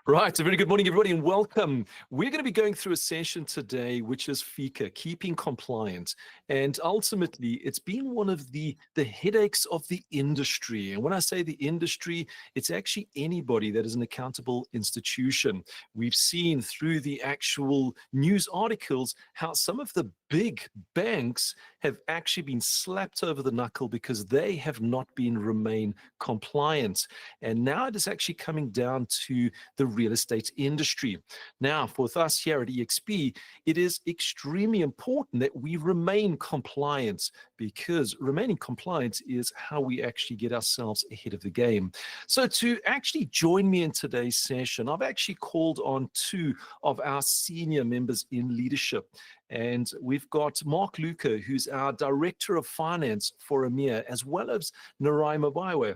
Right, a very good morning, everybody, and welcome. We're going to be going through a session today, which is FICA, keeping compliant. And ultimately, it's been one of the headaches of the industry. And when I say the industry, it's actually anybody that is an accountable institution. We've seen through the actual news articles how some of the big banks have actually been slapped over the knuckle because they have not been remain compliant. And now it is actually coming down to the real estate industry. Now, for us here at EXP, it is extremely important that we remain compliant, because remaining compliant is how we actually get ourselves ahead of the game. So to actually join me in today's session, I've actually called on two of our senior members in leadership. And we've got Mark Luca, who's our Director of Finance for EMEA, as well as Narai Mabawe,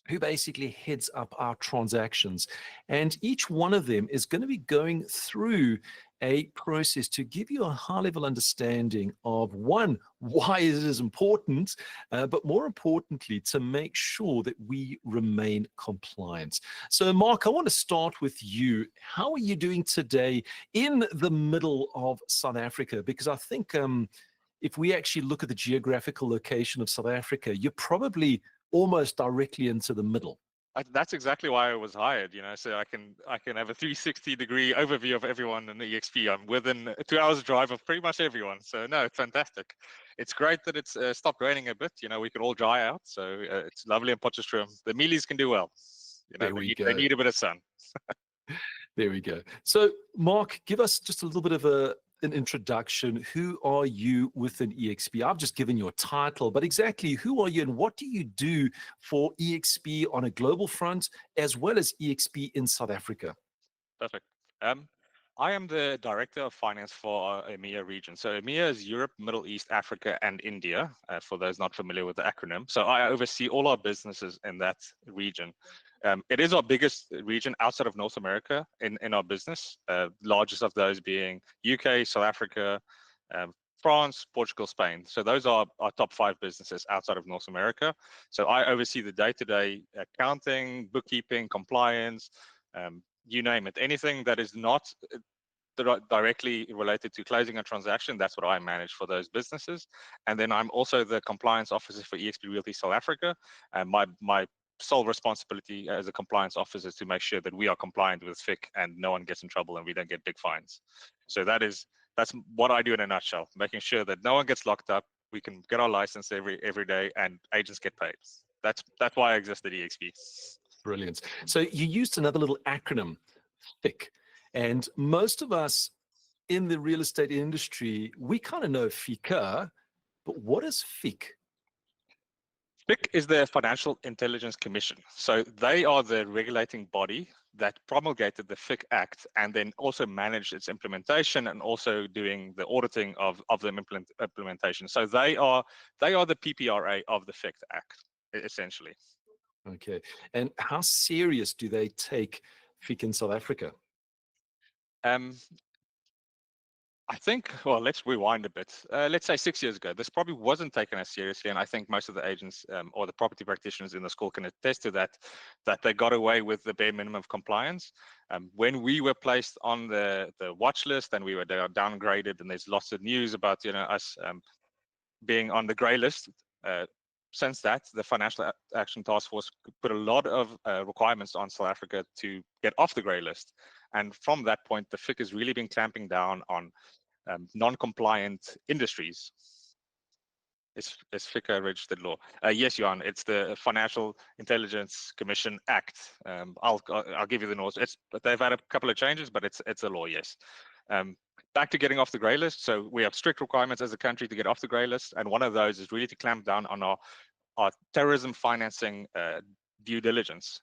who basically heads up our transactions. And each one of them is going to be going through a process to give you a high-level understanding of, one, why it is important, but more importantly, to make sure that we remain compliant. So, Mark, I want to start with you. How are you doing today in the middle of South Africa? Because I think if we actually look at the geographical location of South Africa, you're probably almost directly into the middle. That's exactly why I was hired, so I can have a 360-degree overview of everyone in the EXP. I'm within 2 hours drive of pretty much everyone. So no, it's fantastic. It's great that it's stopped raining a bit. We could all dry out. So it's lovely in Potchefstroom. The mealies can do well. There we go. They need a bit of sun. There we go. So Mark, give us just a little bit of an introduction. Who are you within EXP? I've just given you a title, but exactly who are you and what do you do for EXP on a global front, as well as EXP in South Africa? Perfect. I am the Director of Finance for our EMEA region. So EMEA is Europe, Middle East, Africa, and India, for those not familiar with the acronym. So I oversee all our businesses in that region. It is our biggest region outside of North America in our business, largest of those being UK, South Africa, France, Portugal, Spain. So those are our top 5 businesses outside of North America. So I oversee the day-to-day accounting, bookkeeping, compliance, you name it. Anything that is not directly related to closing a transaction, that's what I manage for those businesses. And then I'm also the compliance officer for EXP Realty South Africa. And my sole responsibility as a compliance officer is to make sure that we are compliant with FIC and no one gets in trouble and we don't get big fines. So that's what I do in a nutshell, making sure that no one gets locked up, we can get our license every day, and agents get paid. That's why I exist at EXP. Brilliant. So you used another little acronym, FIC, and most of us in the real estate industry, we kind of know FICA, but what is FIC? FIC is the Financial Intelligence Commission. So they are the regulating body that promulgated the FIC Act and then also managed its implementation and also doing the auditing of the implementation. So they are the PPRA of the FIC Act, essentially. Okay. And how serious do they take FIC in South Africa? I think, well, let's rewind a bit. Let's say 6 years ago, this probably wasn't taken as seriously. And I think most of the agents or the property practitioners in the school can attest to that they got away with the bare minimum of compliance. When we were placed on the watch list and we were downgraded, and there's lots of news about, us being on the grey list. Since that, the Financial Action Task Force put a lot of requirements on South Africa to get off the grey list. And from that point, the FIC has really been clamping down on non-compliant industries. Is FICA registered law? Yes, Johan, it's the Financial Intelligence Commission Act. I'll give you the notes. They've had a couple of changes, but it's a law, yes. Back to getting off the grey list. So we have strict requirements as a country to get off the grey list. And one of those is really to clamp down on our terrorism financing due diligence.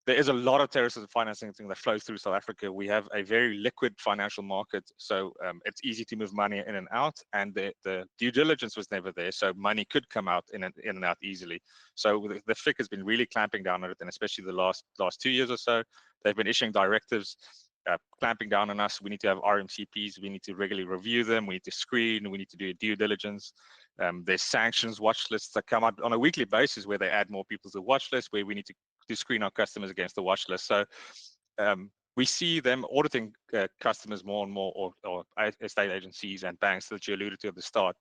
There is a lot of terrorism financing that flows through South Africa. We have a very liquid financial market, so it's easy to move money in and out, and the due diligence was never there, so money could come out in and out easily. So the FIC has been really clamping down on it, and especially the last 2 years or so, they've been issuing directives clamping down on us. We need to have RMCPs, we need to regularly review them, we need to screen, we need to do due diligence. There's sanctions watch lists that come out on a weekly basis where they add more people to the watch list, where we need to screen our customers against the watch list. So we see them auditing customers more and more, or estate agencies and banks that you alluded to at the start.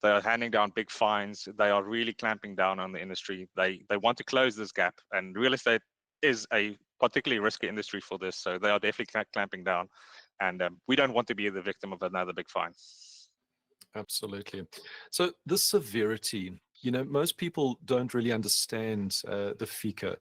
They are handing down big fines. They are really clamping down on the industry. They want to close this gap, and real estate is a particularly risky industry for this. So they are definitely clamping down, and we don't want to be the victim of another big fine. Absolutely. So the severity, most people don't really understand the FICA,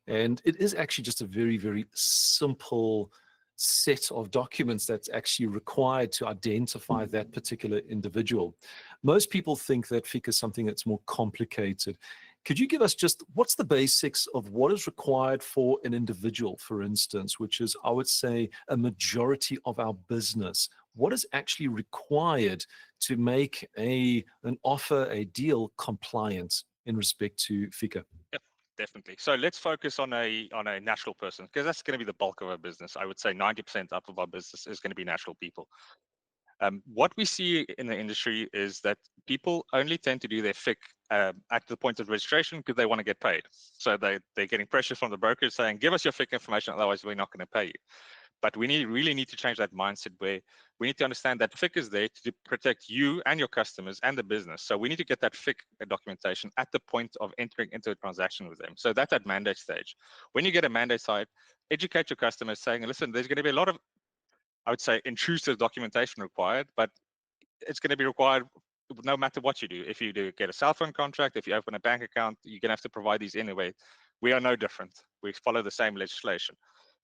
and it is actually just a very, very simple set of documents that's actually required to identify that particular individual. Most people think that FICA is something that's more complicated. Could you give us just what's the basics of what is required for an individual, for instance, which is, I would say, a majority of our business? What is actually required to make an offer, a deal compliant in respect to FICA? Yep, definitely. So let's focus on a natural person, because that's going to be the bulk of our business. I would say 90% up of our business is going to be natural people. What we see in the industry is that people only tend to do their FIC at the point of registration because they want to get paid. So they're getting pressure from the brokers saying, give us your FIC information, otherwise we're not going to pay you. But we really need to change that mindset, where we need to understand that FIC is there to protect you and your customers and the business. So we need to get that FIC documentation at the point of entering into a transaction with them. So that's at mandate stage. When you get a mandate side, educate your customers saying, listen, there's going to be a lot of, I would say, intrusive documentation required, but it's going to be required no matter what you do. If you do get a cell phone contract, if you open a bank account, you're going to have to provide these anyway. We are no different. We follow the same legislation.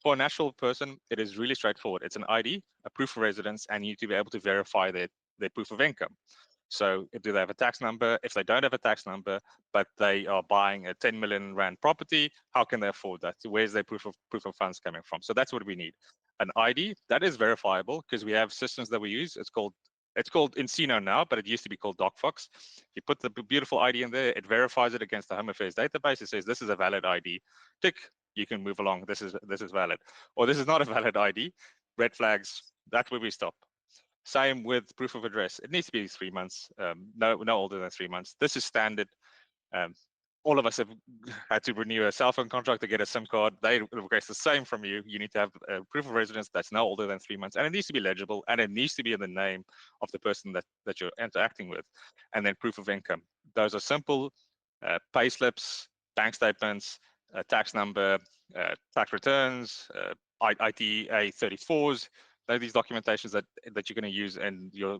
For a natural person, it is really straightforward. It's an ID, a proof of residence, and you need to be able to verify their proof of income. So do they have a tax number? If they don't have a tax number, but they are buying a 10 million rand property, how can they afford that? Where's their proof of funds coming from? So that's what we need. An ID that is verifiable, because we have systems that we use. It's called Encino now, but it used to be called DocFox. You put the beautiful ID in there, it verifies it against the Home Affairs database. It says this is a valid ID. Tick, you can move along. This is valid, or this is not a valid ID. Red flags. That's where we stop. Same with proof of address. It needs to be 3 months. No older than 3 months. This is standard. All of us have had to renew a cell phone contract to get a SIM card. They request the same from you. You need to have a proof of residence that's no older than 3 months, and it needs to be legible, and it needs to be in the name of the person that you're interacting with. And then proof of income. Those are simple pay slips, bank statements, tax number, tax returns, ITA 34s. These documentations that you're going to use in your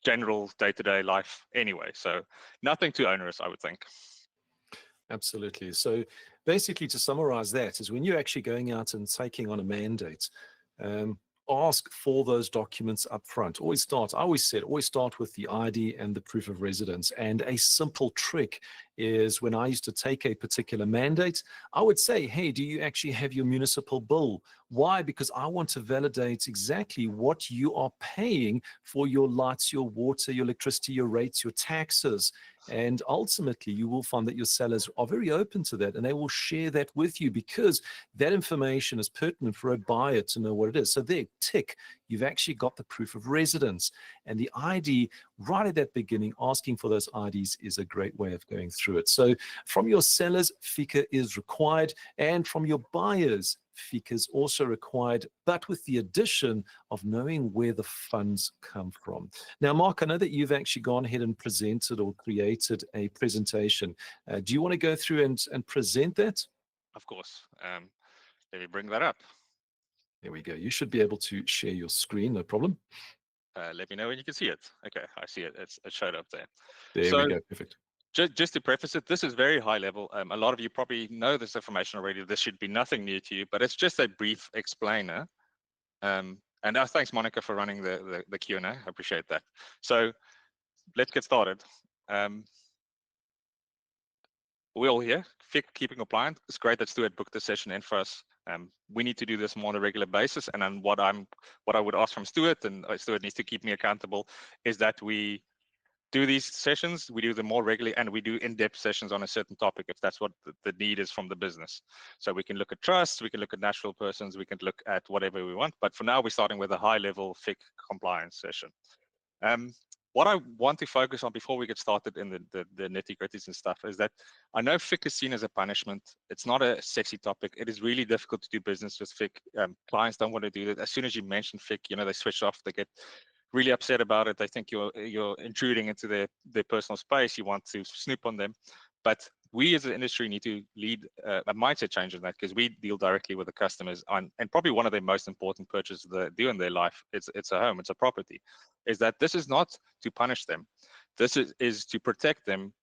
general day-to-day life anyway. So nothing too onerous, I would think. Absolutely. So basically, to summarize that, is when you're actually going out and taking on a mandate, ask for those documents up front. Always start with the ID and the proof of residence. And a simple trick is, when I used to take a particular mandate, I would say, hey, do you actually have your municipal bill? Why? Because I want to validate exactly what you are paying for your lights, your water, your electricity, your rates, your taxes. And ultimately, you will find that your sellers are very open to that, and they will share that with you, because that information is pertinent for a buyer to know what it is. So there, tick, you've actually got the proof of residence. And the ID right at that beginning, asking for those IDs, is a great way of going through it. So from your sellers, FICA is required, and from your buyers, FICA is also required, but with the addition of knowing where the funds come from. Now, Mark, I know that you've actually gone ahead and presented or created a presentation. Do you want to go through and present that? Of course. Let me bring that up. There we go. You should be able to share your screen, no problem. Let me know when you can see it. Okay, I see it. It showed up there. There we go. Perfect. Just to preface it, this is very high level. A lot of you probably know this information already. This should be nothing new to you, but it's just a brief explainer. And thanks, Monica, for running the Q&A. I appreciate that. So let's get started. We're all here, keeping compliant. It's great that Stuart booked the session in for us. We need to do this more on a regular basis. And then what I would ask from Stuart, and Stuart needs to keep me accountable, is that we do these sessions, we do them more regularly, and we do in-depth sessions on a certain topic if that's what the need is from the business. So we can look at trust, we can look at natural persons, we can look at whatever we want. But for now, we're starting with a high-level FIC compliance session. what I want to focus on before we get started in the nitty-gritties and stuff is that I know FIC is seen as a punishment. It's not a sexy topic. It is really difficult to do business with FIC. Clients don't want to do that. As soon as you mention FIC, they switch off. They get really upset about it. They think you're intruding into their personal space. You want to snoop on them. But we as an industry need to lead a mindset change in that, because we deal directly with the customers on, and probably one of their most important purchases they do in their life, it's a home, it's a property, is that this is not to punish them. This is to protect them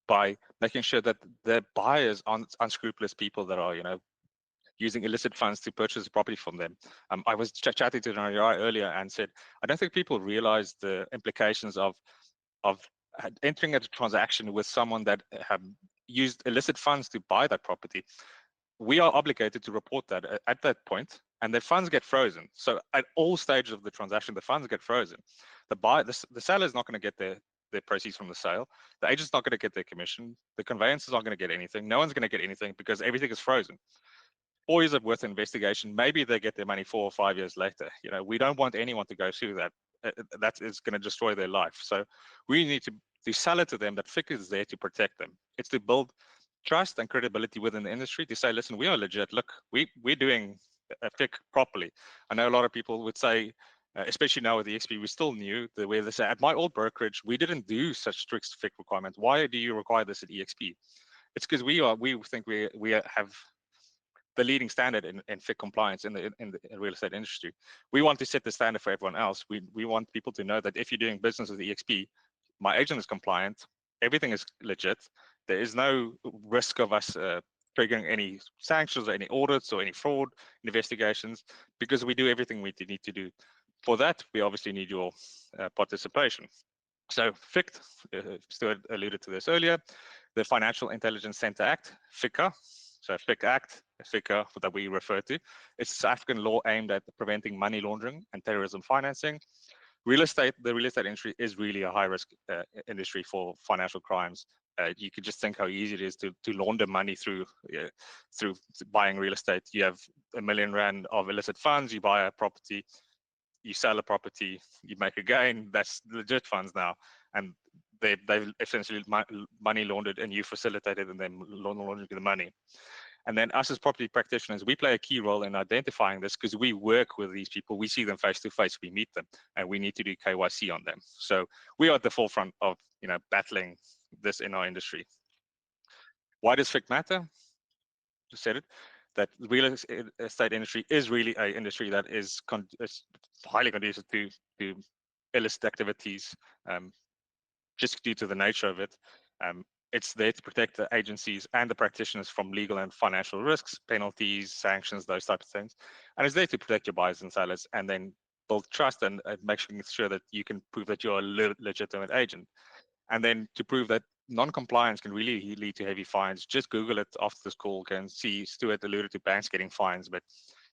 by making sure that the buyers aren't unscrupulous people that are, using illicit funds to purchase property from them. I was chatting to Nariai earlier and said, I don't think people realize the implications of entering a transaction with someone that have used illicit funds to buy that property. We are obligated to report that at that point, and the funds get frozen. So at all stages of the transaction, the funds get frozen. The seller is not going to get their proceeds from the sale. The agent's not going to get their commission. The conveyancer is not going to get anything. No one's going to get anything because everything is frozen. 4 years of worth of investigation, maybe they get their money 4 or 5 years later. We don't want anyone to go through that. That is going to destroy their life. So we need to sell it to them that FIC is there to protect them. It's to build trust and credibility within the industry to say, listen, we are legit. Look, we're doing a FIC properly. I know a lot of people would say, especially now with the EXP, we still new the way they say, at my old brokerage, we didn't do such strict FIC requirements. Why do you require this at EXP? It's because we think we have the leading standard in FIC compliance in the real estate industry. We want to set the standard for everyone else. We want people to know that if you're doing business with the EXP, my agent is compliant, everything is legit. There is no risk of us triggering any sanctions or any audits or any fraud investigations, because we do everything we need to do. For that, we obviously need your participation. So FIC, Stuart alluded to this earlier, the Financial Intelligence Center Act, FICA. So FIC Act, FICA that we refer to, it's South African law aimed at preventing money laundering and terrorism financing. The real estate industry is really a high risk industry for financial crimes. You could just think how easy it is to launder money through buying real estate. You have R1 million of illicit funds, you buy a property, you sell a property, you make a gain, that's legit funds now. And they've essentially money laundered, and you facilitated in them laundering the money. And then us as property practitioners, we play a key role in identifying this, because we work with these people, we see them face to face, we meet them, and we need to do KYC on them. So we are at the forefront of battling this in our industry. Why does FIC matter? Just said it, that the real estate industry is really an industry that is highly conducive to illicit activities, just due to the nature of it. It's there to protect the agencies and the practitioners from legal and financial risks, penalties, sanctions, those types of things. And it's there to protect your buyers and sellers, and then build trust and making sure that you can prove that you're a legitimate agent. And then to prove that non-compliance can really lead to heavy fines. Just Google it after this call, can see Stuart alluded to banks getting fines, but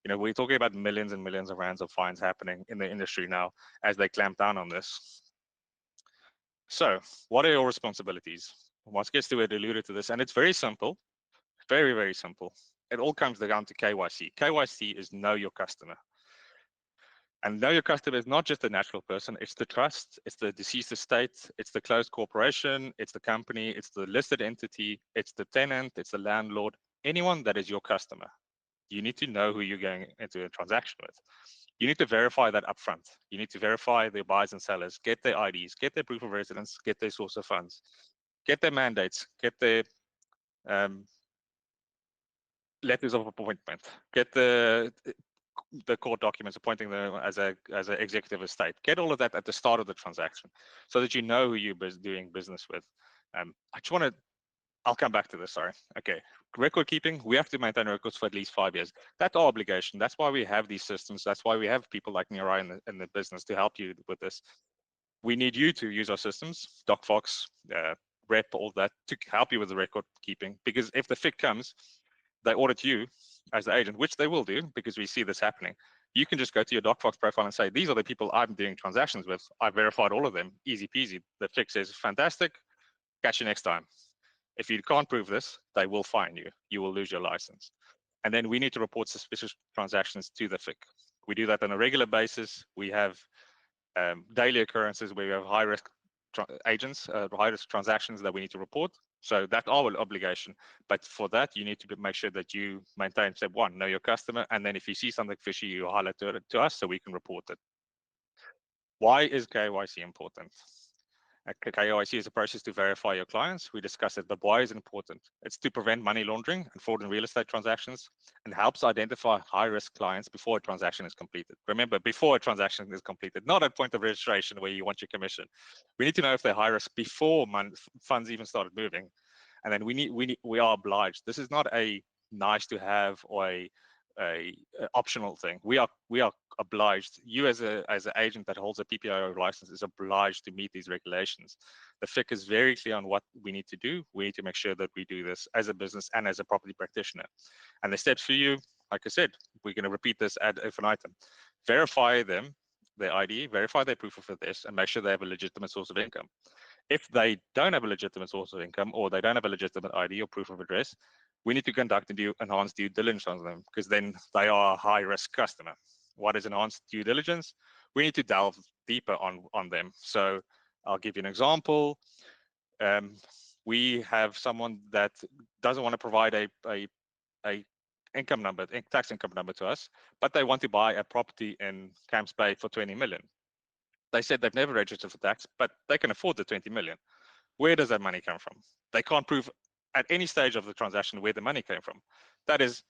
we're talking about millions and millions of rands of fines happening in the industry now as they clamp down on this. So what are your responsibilities? Once again, Stuart alluded to this, and it's very simple, very, very simple. It all comes down to KYC. KYC is know your customer. And know your customer is not just a natural person, it's the trust, it's the deceased estate, it's the closed corporation, it's the company, it's the listed entity, it's the tenant, it's the landlord, anyone that is your customer. You need to know who you're going into a transaction with. You need to verify that upfront. You need to verify their buyers and sellers, get their IDs, get their proof of residence, get their source of funds, get their mandates, get their letters of appointment, get the court documents appointing them as an executive estate. Get all of that at the start of the transaction, so that you know who you're doing business with. I just want to. I'll come back to this. Sorry. Okay. Record keeping. We have to maintain records for at least 5 years. That's our obligation. That's why we have these systems. That's why we have people like Nariai in the business to help you with this. We need you to use our systems, DocFox, Rep, all that, to help you with the record keeping. Because if the FIC comes, they audit you as the agent, which they will do because we see this happening. You can just go to your DocFox profile and say, these are the people I'm doing transactions with. I've verified all of them. Easy peasy. The FIC says, fantastic. Catch you next time. If you can't prove this, they will fine you. You will lose your license. And then we need to report suspicious transactions to the FIC. We do that on a regular basis. We have daily occurrences where we have high risk agents, high risk transactions that we need to report. So that's our obligation. But for that, you need to make sure that you maintain step one, know your customer. And then if you see something fishy, you highlight it to us so we can report it. Why is KYC important? KYC is a process to verify your clients. We discussed it, but why is it important? It's to prevent money laundering and fraud in real estate transactions and helps identify high-risk clients before a transaction is completed. Remember, before a transaction is completed, not at point of registration where you want your commission. We need to know if they're high risk before funds even started moving. And then we are obliged. This is not a nice to have or a optional thing. We are obliged. You as an agent that holds a PPO license is obliged to meet these regulations. The FIC is very clear on what we need to do. We need to make sure that we do this as a business and as a property practitioner. And the steps for you, like I said, we're going to repeat this ad infinitum. Verify them, their ID, verify their proof of address, and make sure they have a legitimate source of income. If they don't have a legitimate source of income or they don't have a legitimate ID or proof of address, we need to conduct and enhanced due diligence on them because then they are a high-risk customer. What is enhanced due diligence? We need to delve deeper on them. So I'll give you an example. We have someone that doesn't want to provide a income number, tax income number to us, but they want to buy a property in Camps Bay for 20 million. They said they've never registered for tax, but they can afford the 20 million. Where does that money come from? They can't prove at any stage of the transaction where the money came from. That is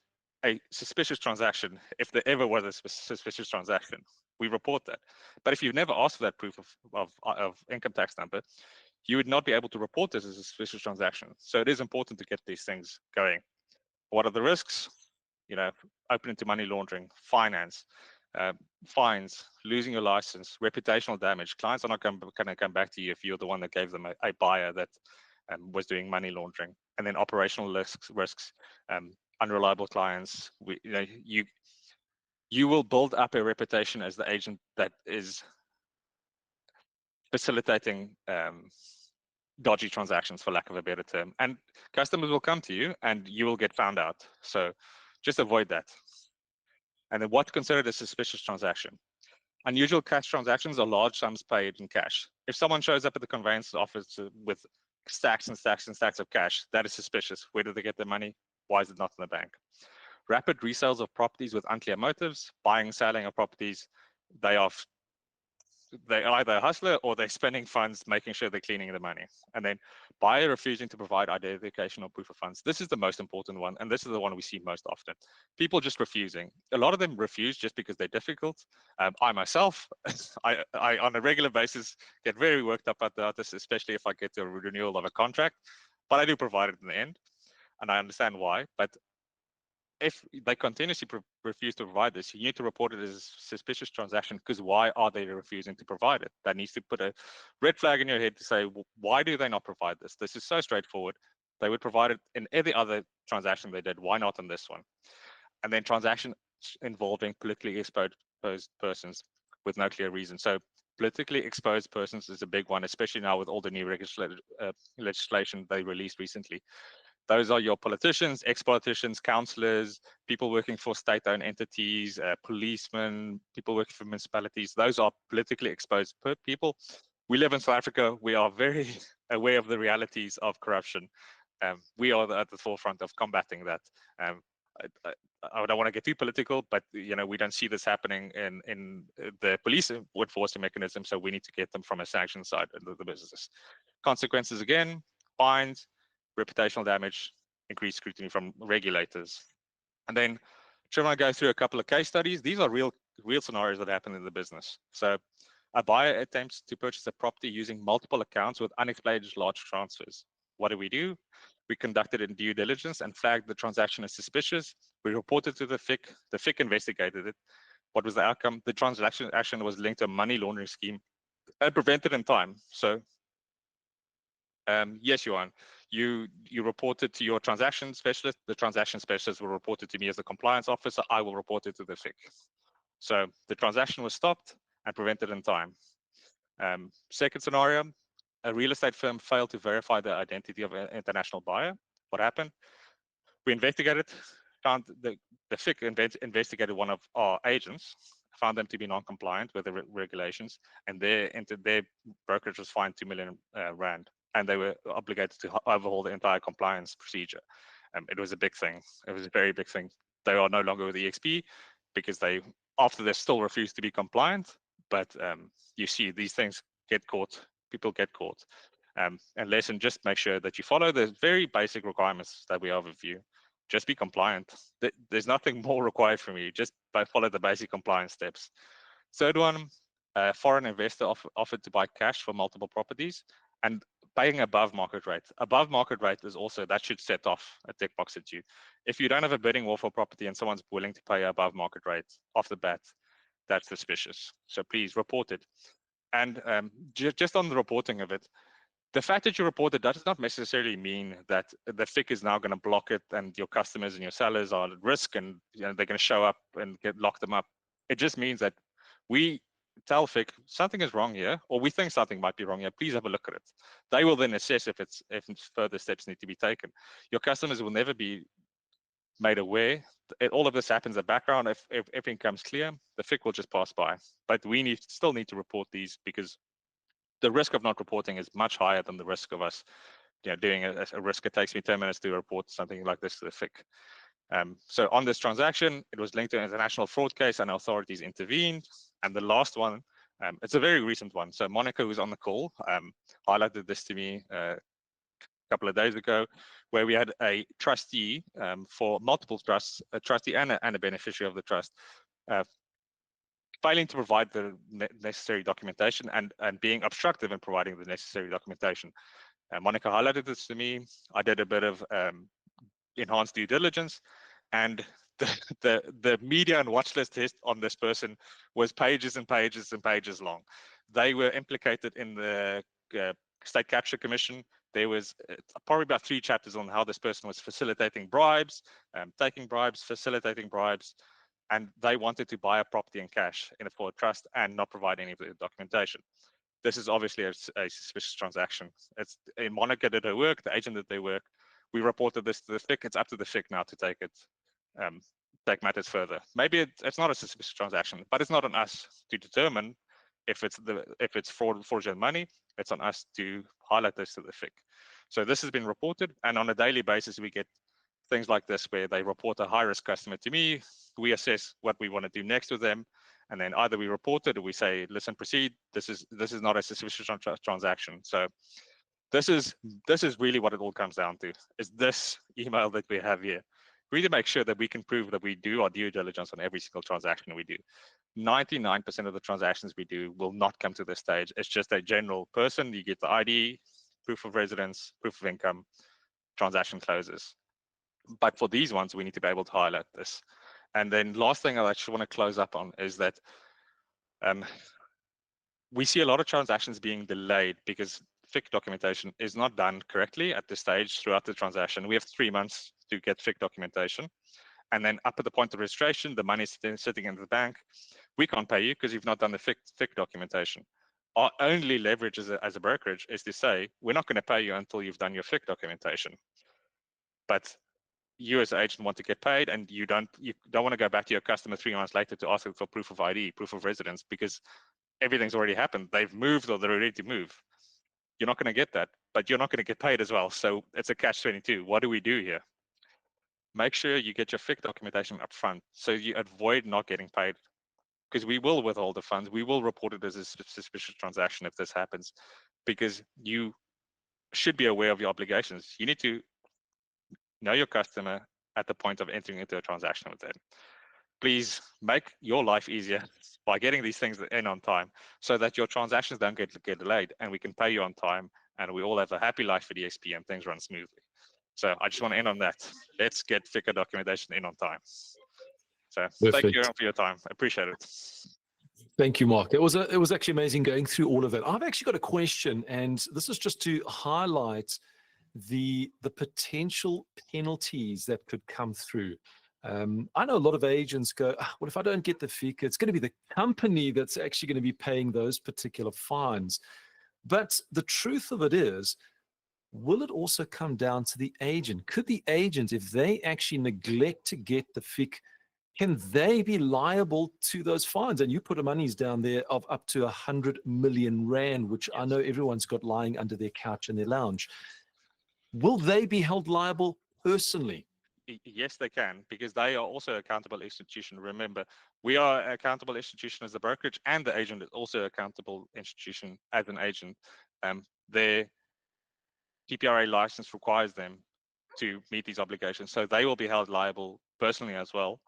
a suspicious transaction. If there ever was a suspicious transaction, we report that. But if you've never asked for that proof of income tax number, you would not be able to report this as a suspicious transaction. So it is important to get these things going. What are the risks? You know, open to money laundering, finance, fines, losing your license, reputational damage. Clients are not going to come back to you if you're the one that gave them a buyer that was doing money laundering. And then operational risks, unreliable clients. You will build up a reputation as the agent that is facilitating dodgy transactions, for lack of a better term. And customers will come to you and you will get found out. So just avoid that. And then what's considered a suspicious transaction? Unusual cash transactions are large sums paid in cash. If someone shows up at the conveyance office with stacks and stacks and stacks of cash, that is suspicious. Where did they get their money? Why is it not in the bank? Rapid resales of properties with unclear motives, buying and selling of properties, they're either a hustler or they're spending funds, making sure they're cleaning the money. And then buyer refusing to provide identification or proof of funds. This is the most important one, and this is the one we see most often. People just refusing. A lot of them refuse just because they're difficult. I myself, I on a regular basis get very worked up about this, especially if I get a renewal of a contract. But I do provide it in the end, and I understand why. But if they continuously refuse to provide this, you need to report it as a suspicious transaction, because why are they refusing to provide it? That needs to put a red flag in your head to say, why do they not provide this? This is so straightforward. They would provide it in every other transaction they did. Why not in this one? And then transactions involving politically exposed persons with no clear reason. So politically exposed persons is a big one, especially now with all the new legislation they released recently. Those are your politicians, ex-politicians, councillors, people working for state-owned entities, policemen, people working for municipalities. Those are politically exposed people. We live in South Africa. We are very aware of the realities of corruption. We are at the forefront of combating that. I don't want to get too political, but we don't see this happening in the police enforcement mechanism, so we need to get them from a sanction side of the business. Consequences again, fines, reputational damage, increased scrutiny from regulators. And then trying to go through a couple of case studies. These are real scenarios that happen in the business. So a buyer attempts to purchase a property using multiple accounts with unexplained large transfers. What do? We conducted a due diligence and flagged the transaction as suspicious. We reported to the FIC. The FIC investigated it. What was the outcome? The transaction was linked to a money laundering scheme and prevented in time. So yes, Johan, you reported to your transaction specialist. The transaction specialist will report it to me as the compliance officer. I will report it to the FIC. So the transaction was stopped and prevented in time. Second scenario, a real estate firm failed to verify the identity of an international buyer. What happened? We investigated, found the FIC investigated one of our agents found them to be non-compliant with the regulations, and their brokerage was fined 2 million rand, and they were obligated to overhaul the entire compliance procedure. It was a big thing. It was a very big thing. They are no longer with EXP because after they still refused to be compliant. But you see these things get caught. People get caught. And lesson, just make sure that you follow the very basic requirements that we have of you. Just be compliant. There's nothing more required from you. Just follow the basic compliance steps. Third one, a foreign investor offered to buy cash for multiple properties and paying above market rate. Above market rate is also, that should set off a tick box at you. If you don't have a bidding war for property and someone's willing to pay above market rate off the bat, that's suspicious. So please report it. And just on the reporting of it, the fact that you report it does not necessarily mean that the FIC is now going to block it and your customers and your sellers are at risk and they're going to show up and lock them up. It just means that we tell FIC something is wrong here, or we think something might be wrong here. Please have a look at it. They will then assess if further steps need to be taken. Your customers will never be made aware. All of this happens in the background. If everything comes clear, the FIC will just pass by. But we still need to report these because the risk of not reporting is much higher than the risk of us doing a risk. It takes me 10 minutes to report something like this to the FIC. So on this transaction, it was linked to an international fraud case and authorities intervened. And the last one, it's a very recent one. So Monica, who's on the call, highlighted this to me a couple of days ago, where we had a trustee for multiple trusts, a trustee and a beneficiary of the trust, failing to provide the necessary documentation and being obstructive in providing the necessary documentation. Monica highlighted this to me. I did a bit of enhanced due diligence, and the media and watch list test on this person was pages and pages and pages long. They were implicated in the State Capture Commission. There was probably about 3 chapters on how this person was facilitating bribes, taking bribes, facilitating bribes, and they wanted to buy a property in cash for a trust and not provide any of the documentation. This is obviously a suspicious transaction. Monica did her work, the agent did their work. We reported this to the FIC. It's up to the FIC now to take matters further. Maybe it's not a suspicious transaction, but it's not on us to determine if it's fraudulent money. It's on us to highlight this to the FIC. So this has been reported, and on a daily basis we get things like this where they report a high-risk customer to me. We assess what we want to do next with them, and then either we report it or we say, listen, proceed. This is not a suspicious transaction. So this is really what it all comes down to, is this email that we have here. We need to make sure that we can prove that we do our due diligence on every single transaction we do. 99% of the transactions we do will not come to this stage. It's just a general person. You get the ID, proof of residence, proof of income, transaction closes. But for these ones, we need to be able to highlight this. And then last thing I actually want to close up on is that we see a lot of transactions being delayed because FIC documentation is not done correctly at this stage throughout the transaction. We have 3 months to get FIC documentation. And then up at the point of registration, the money is sitting in the bank. We can't pay you because you've not done the FIC documentation. Our only leverage as a brokerage is to say, we're not going to pay you until you've done your FIC documentation. But you as an agent want to get paid, and you don't want to go back to your customer 3 months later to ask them for proof of ID, proof of residence, because everything's already happened. They've moved or they're ready to move. You're not going to get that, but you're not going to get paid as well. So it's a catch-22. What do we do here? Make sure you get your FIC documentation up front so you avoid not getting paid, because we will withhold the funds. We will report it as a suspicious transaction if this happens, because you should be aware of your obligations. You need to know your customer at the point of entering into a transaction with them. Please make your life easier by getting these things in on time so that your transactions don't get delayed and we can pay you on time and we all have a happy life at EXP and things run smoothly. So I just want to end on that. Let's get FICA documentation in on time. So Thank you for your time. I appreciate it. Thank you, Mark. It was actually amazing going through all of that. I've actually got a question, and this is just to highlight the potential penalties that could come through. I know a lot of agents go, well, if I don't get the FICA, it's going to be the company that's actually going to be paying those particular fines. But the truth of it is, will it also come down to the agent? Could the agent, if they actually neglect to get the FIC can they be liable to those fines? And you put a monies down there of up to 100 million rand, which I know everyone's got lying under their couch in their lounge. Will they be held liable personally? Yes, they can, because they are also accountable institution. Remember, we are accountable institution as the brokerage, and the agent is also accountable institution as an agent. Their PPRA license requires them to meet these obligations, so they will be held liable personally as well.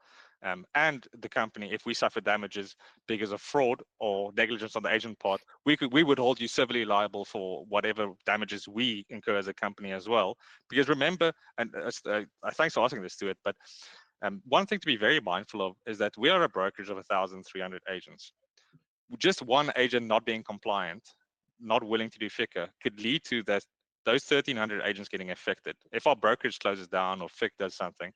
And the company, if we suffer damages because of fraud or negligence on the agent part, we would hold you civilly liable for whatever damages we incur as a company as well. Because remember, and thanks for asking this, Stuart, but one thing to be very mindful of is that we are a brokerage of 1,300 agents. Just one agent not being compliant, not willing to do FICA, could lead to that those 1,300 agents getting affected. If our brokerage closes down or FIC does something,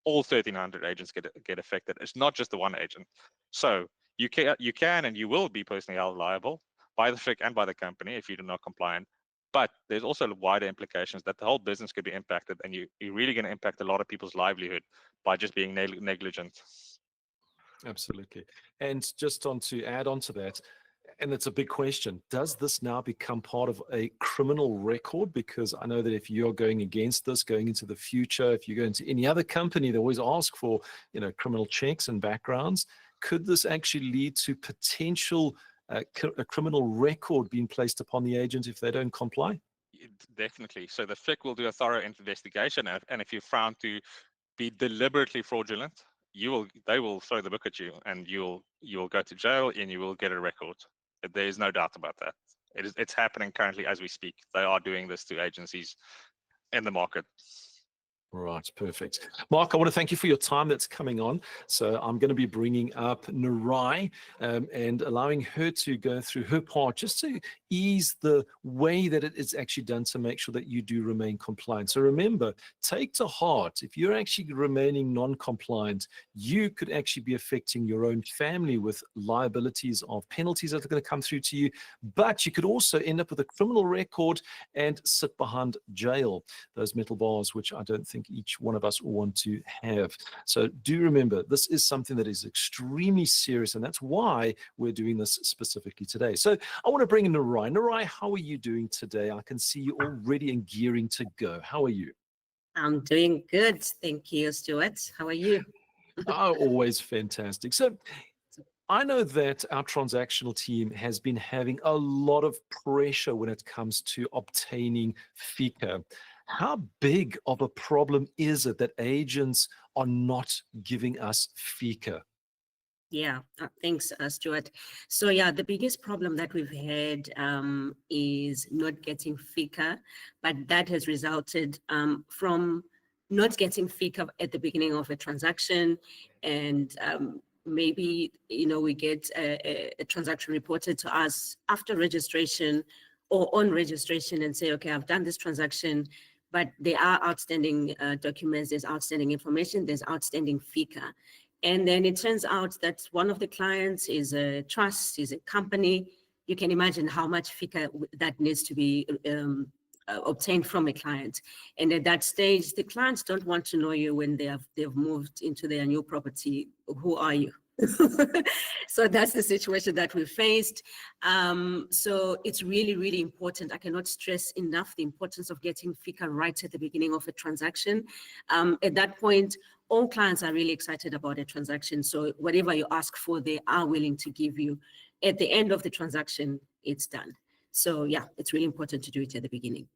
all 1,300 agents get affected. It's not just the one agent. So you can and you will be personally held liable by the FIC and by the company if you do not compliant. But there's also wider implications that the whole business could be impacted, and you're really going to impact a lot of people's livelihood by just being negligent. Absolutely. And just to add on to that, and it's a big question, does this now become part of a criminal record? Because I know that if you're going against this, going into the future, if you go into any other company, they always ask for, criminal checks and backgrounds. Could this actually lead to potential a criminal record being placed upon the agent if they don't comply? Definitely. So the FIC will do a thorough investigation, and if you're found to be deliberately fraudulent, they will throw the book at you, and you'll go to jail, and you will get a record. There is no doubt about that. It's happening currently as we speak. They are doing this to agencies in the market. Right, perfect. Mark, I want to thank you for your time that's coming on. So I'm going to be bringing up Narai and allowing her to go through her part just to ease the way that it is actually done to make sure that you do remain compliant. So remember, take to heart, if you're actually remaining non-compliant, you could actually be affecting your own family with liabilities of penalties that are going to come through to you, but you could also end up with a criminal record and sit behind jail, those metal bars, which I don't think each one of us want to have. So do remember, this is something that is extremely serious, and that's why we're doing this specifically today. So I want to bring in Narai. Narai, how are you doing today? I can see you already and gearing to go. How are you? I'm doing good. Thank you, Stuart. How are you? Oh, always fantastic. So I know that our transactional team has been having a lot of pressure when it comes to obtaining FICA. How big of a problem is it that agents are not giving us FICA? Yeah, thanks, Stuart. So yeah, the biggest problem that we've had is not getting FICA, but that has resulted from not getting FICA at the beginning of a transaction, and maybe we get a transaction reported to us after registration or on registration and say, okay, I've done this transaction, but there are outstanding documents, there's outstanding information, there's outstanding FICA. And then it turns out that one of the clients is a trust, is a company. You can imagine how much FICA that needs to be obtained from a client. And at that stage, the clients don't want to know you when they've moved into their new property. Who are you? So that's the situation that we faced. So it's really, really important. I cannot stress enough the importance of getting FICA right at the beginning of a transaction. At that point, all clients are really excited about a transaction. So whatever you ask for, they are willing to give you. At the end of the transaction, it's done. So yeah, it's really important to do it at the beginning.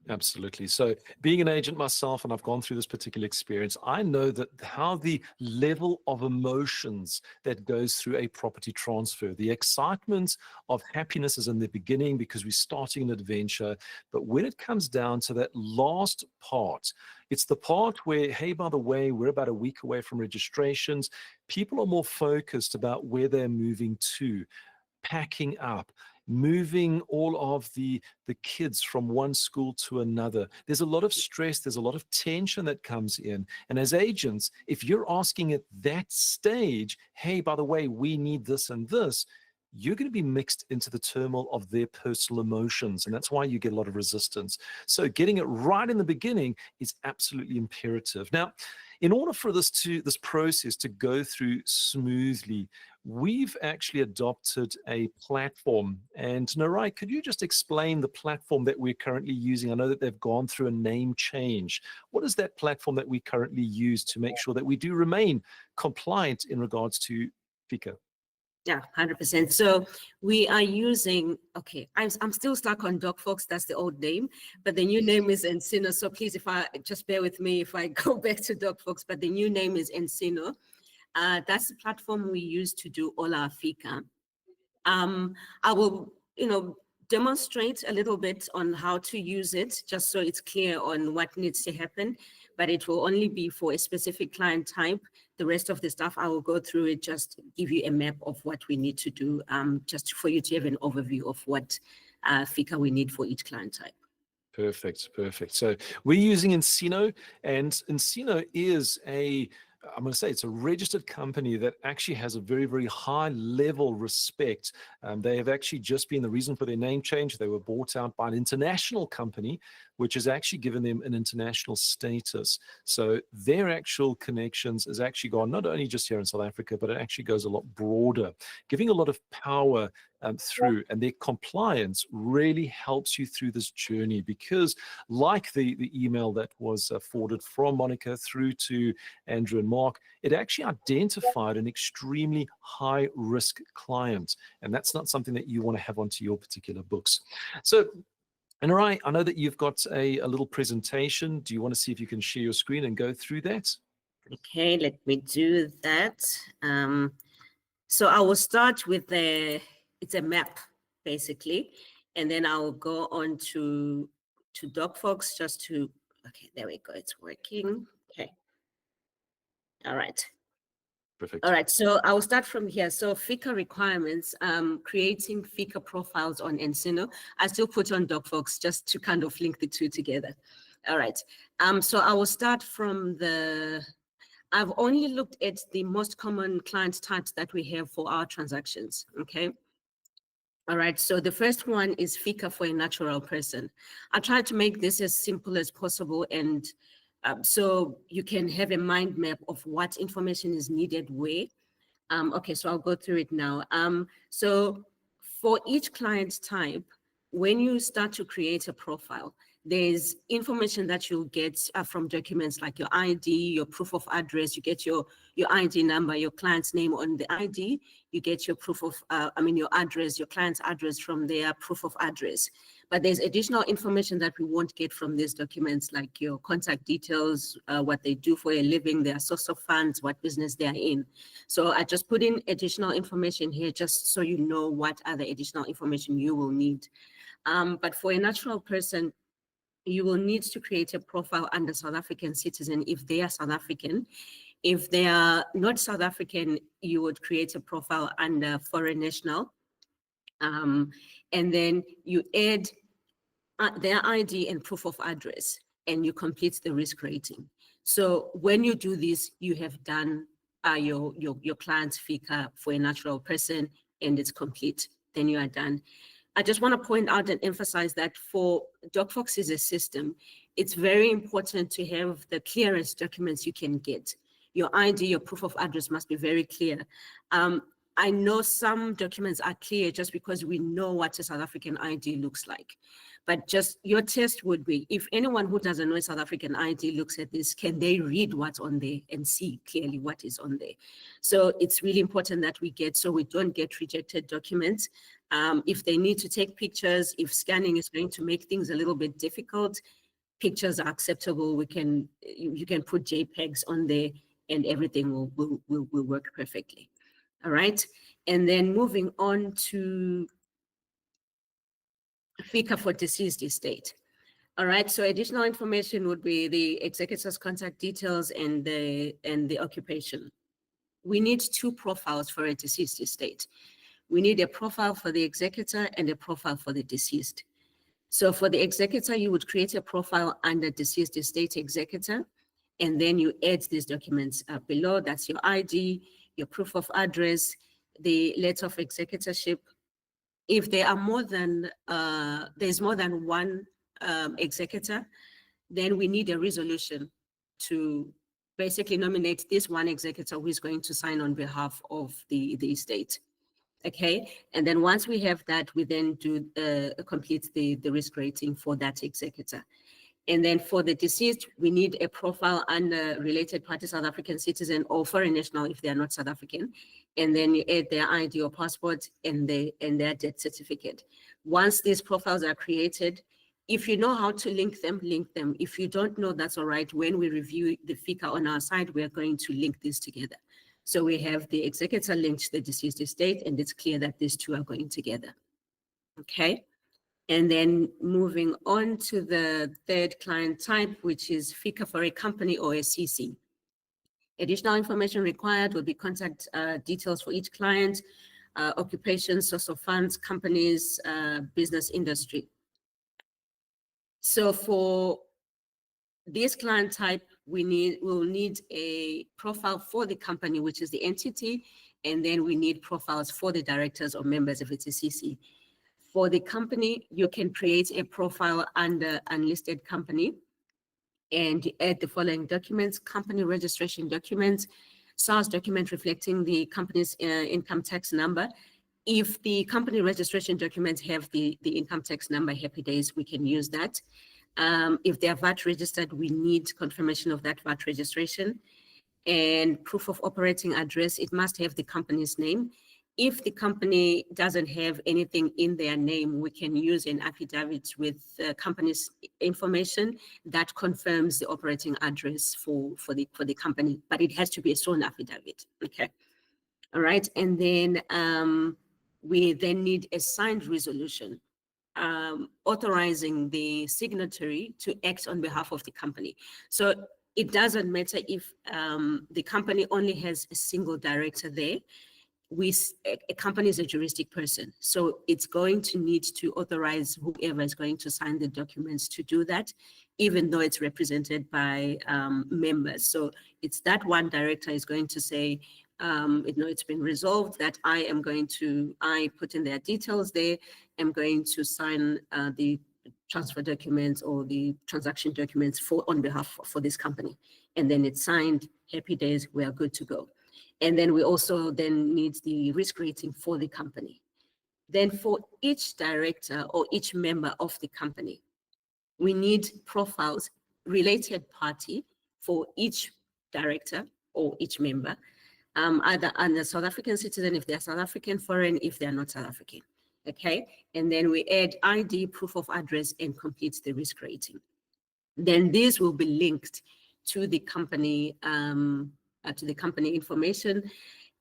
Absolutely. So being an agent myself, and I've gone through this particular experience, I know that how the level of emotions that goes through a property transfer, the excitement of happiness is in the beginning because we're starting an adventure. But when it comes down to that last part, it's the part where, hey, by the way, we're about a week away from registrations. People are more focused about where they're moving to, packing up, moving all of the kids from one school to another. There's a lot of stress, there's a lot of tension that comes in. And as agents, if you're asking at that stage, hey, by the way, we need this and this, you're going to be mixed into the turmoil of their personal emotions. And that's why you get a lot of resistance. So getting it right in the beginning is absolutely imperative. Now, In order for this process to go through smoothly, we've actually adopted a platform. And Narai, could you just explain the platform that we're currently using? I know that they've gone through a name change. What is that platform that we currently use to make sure that we do remain compliant in regards to FICA? Yeah, 100%. So we are using, okay, I'm still stuck on DocFox, that's the old name, but the new name is Encino. So please, if I just bear with me if I go back to DocFox, but the new name is Encino. That's the platform we use to do all our FICA. I will, demonstrate a little bit on how to use it, just so it's clear on what needs to happen, but it will only be for a specific client type. The rest of the stuff, I will go through it, just give you a map of what we need to do, just for you to have an overview of what FICA we need for each client type. Perfect, perfect. So we're using Encino, and Encino is I'm going to say it's a registered company that actually has a very, very high level respect. They have actually just been the reason for their name change. They were bought out by an international company, which has actually given them an international status. So their actual connections has actually gone not only just here in South Africa, but it actually goes a lot broader, giving a lot of power through, and their compliance really helps you through this journey, because like the email that was forwarded from Monica through to Andrew and Mark, it actually identified an extremely high risk client, and that's not something that you want to have onto your particular books. So, and Narai, I know that you've got a little presentation. Do you want to see if you can share your screen and go through that? Okay, let me do that. So I will start with it's a map basically, and then I'll go on to DocFox just to, okay, there we go, it's working. Okay. All right. Perfect. All right, so I'll start from here. So FICA requirements, creating FICA profiles on Encino. I still put on DocFox just to kind of link the two together. All right, so I will start from I've only looked at the most common client types that we have for our transactions, okay? All right, so the first one is FICA for a natural person. I tried to make this as simple as possible, and so you can have a mind map of what information is needed where. Okay, so I'll go through it now. So for each client type, when you start to create a profile, there's information that you'll get from documents like your ID, your proof of address. You get your ID number, your client's name on the ID. You get your proof of, your address, your client's address from their proof of address. But there's additional information that we won't get from these documents, like your contact details, what they do for a living, their source of funds, what business they're in. So I just put in additional information here just so you know what other additional information you will need. But for a natural person, you will need to create a profile under South African citizen if they are South African. If they are not South African, you would create a profile under foreign national. And then you add their ID and proof of address, and you complete the risk rating. So when you do this, you have done your client's FICA for a natural person, and it's complete. Then you are done. I just want to point out and emphasize that for DocFox is a system. It's very important to have the clearest documents you can get. Your ID, your proof of address must be very clear. I know some documents are clear just because we know what a South African ID looks like. But just your test would be, if anyone who doesn't know a South African ID looks at this, can they read what's on there and see clearly what is on there? So it's really important that we get, so we don't get rejected documents. If they need to take pictures, if scanning is going to make things a little bit difficult, pictures are acceptable. You can put JPEGs on there and everything will work perfectly. All right. And then moving on to FICA for deceased estate. All right, so additional information would be the executor's contact details and the occupation. We need two profiles for a deceased estate. We need a profile for the executor and a profile for the deceased. So for the executor, you would create a profile under deceased estate executor, and then you add these documents below. That's your ID, your proof of address, the letter of executorship. If there are there's more than one executor, then we need a resolution to basically nominate this one executor who is going to sign on behalf of the estate. Okay, and then once we have that, we then do complete the risk rating for that executor. And then for the deceased, we need a profile under related party South African citizen or foreign national if they are not South African. And then you add their ID or passport and their death certificate. Once these profiles are created, if you know how to link them, link them. If you don't know, that's all right. When we review the FICA on our side, we are going to link this together. So we have the executor linked to the deceased estate, and it's clear that these two are going together. Okay. And then moving on to the third client type, which is FICA for a company or a CC. Additional information required will be contact details for each client, occupation, source of funds, companies, business industry. So for this client type, we'll need a profile for the company, which is the entity, and then we need profiles for the directors or members if it's a CC. For the company, you can create a profile under unlisted company and add the following documents: company registration documents, SARS document reflecting the company's income tax number. If the company registration documents have the income tax number, happy days, we can use that. If they are VAT registered, we need confirmation of that VAT registration. And proof of operating address, it must have the company's name. If the company doesn't have anything in their name, we can use an affidavit with the company's information that confirms the operating address for the company, but it has to be a sworn affidavit. Okay. All right. And then we then need a signed resolution authorizing the signatory to act on behalf of the company. So it doesn't matter if the company only has a single director there. A company is a juristic person, so it's going to need to authorize whoever is going to sign the documents to do that, even though it's represented by members. So it's that one director is going to say, it's been resolved that I put in their details there, I'm going to sign the transfer documents or the transaction documents on behalf for this company. And then it's signed, happy days, we are good to go. And then we also then need the risk rating for the company. Then for each director or each member of the company, we need profiles, related party for each director or each member, either under South African citizen if they're South African, foreign if they're not South African. Okay, and then we add ID, proof of address, and complete the risk rating. Then these will be linked to the company information.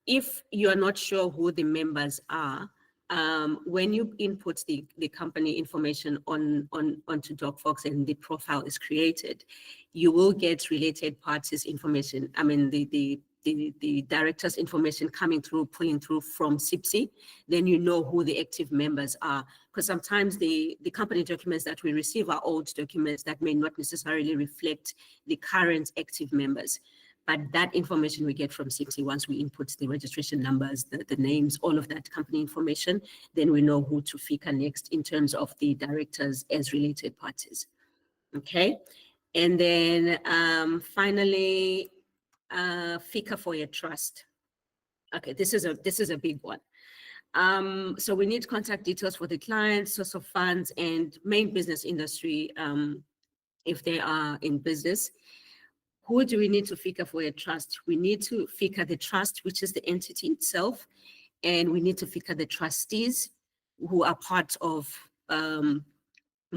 If you are not sure who the members are, when you input the company information onto DocFox and the profile is created, you will get related parties information. I mean, the director's information pulling through from SIPSI, then you know who the active members are. Because sometimes the company documents that we receive are old documents that may not necessarily reflect the current active members. But that information we get from SIPSI once we input the registration numbers, the names, all of that company information, then we know who to FICA next in terms of the directors as related parties. Okay. And then finally, FICA for your trust. Okay, this is a big one. So we need contact details for the client, source of funds, and main business industry if they are in business. Who do we need to FICA for a trust? We need to FICA the trust, which is the entity itself, and we need to FICA the trustees who are part of, who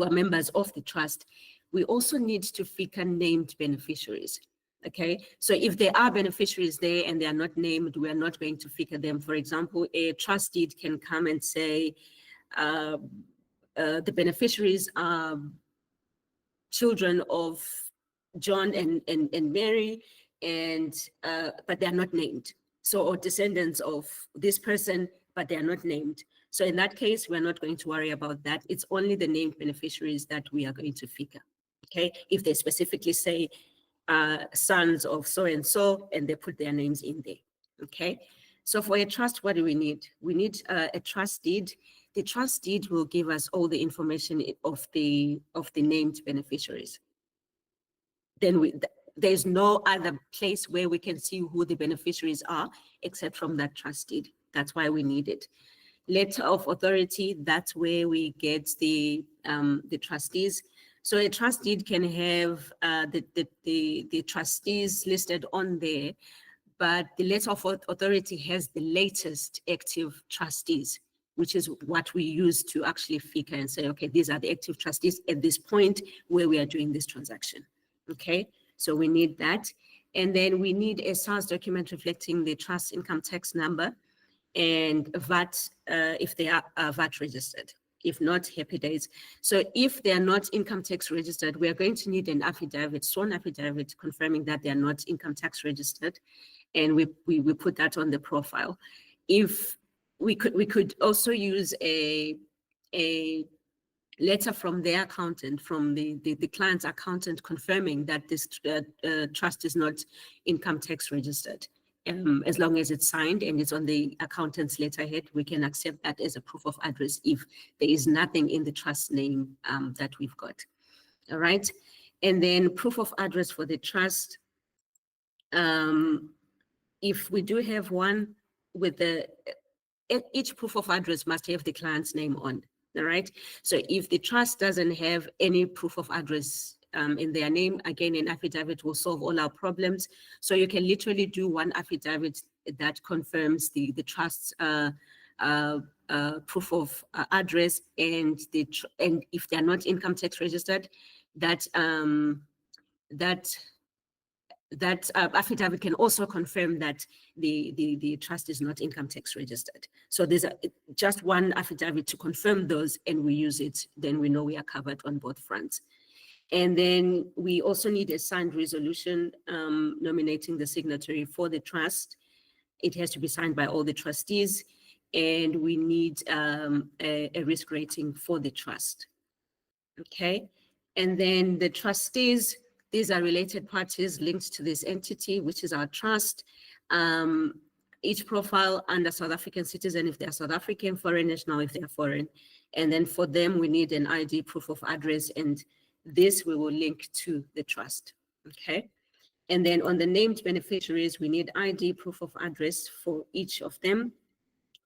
are members of the trust. We also need to FICA named beneficiaries. Okay, so if there are beneficiaries there and they are not named, we are not going to FICA them. For example, a trust deed can come and say the beneficiaries are children of John and Mary, and but they are not named. So, or descendants of this person, but they are not named. So in that case, we're not going to worry about that. It's only the named beneficiaries that we are going to FICA. Okay, if they specifically say sons of so-and-so, and they put their names in there. Okay, so for a trust, what do we need? We need a trust deed. The trust deed will give us all the information of the named beneficiaries. Then there's no other place where we can see who the beneficiaries are except from that trust deed. That's why we need it. Letter of authority, that's where we get the trustees. So a trust deed can have the trustees listed on there, but the letter of authority has the latest active trustees, which is what we use to actually FICA and say, okay, these are the active trustees at this point where we are doing this transaction. Okay, so we need that. And then we need a SARS document reflecting the trust income tax number and VAT, if they are VAT registered. If not, happy days. So if they are not income tax registered, we are going to need an affidavit, sworn affidavit, confirming that they are not income tax registered. And we put that on the profile. If we could also use a letter from their accountant, from the client's accountant, confirming that this trust is not income tax registered. As long as it's signed and it's on the accountant's letterhead, we can accept that as a proof of address if there is nothing in the trust name that we've got. All right. And then proof of address for the trust. If we do have one with each proof of address must have the client's name on. All right. So if the trust doesn't have any proof of address in their name, again, an affidavit will solve all our problems. So you can literally do one affidavit that confirms the trust's proof of address, and if they're not income tax registered, that affidavit can also confirm that the trust is not income tax registered. So there's just one affidavit to confirm those, and we use it, then we know we are covered on both fronts. And then we also need a signed resolution nominating the signatory for the trust. It has to be signed by all the trustees, and we need a risk rating for the trust. Okay, and then the trustees, these are related parties linked to this entity, which is our trust. Each profile under South African citizen if they're South African, foreign national if they're foreign. And then for them, we need an ID, proof of address, and this we will link to the trust. Okay. And then on the named beneficiaries, we need ID, proof of address for each of them.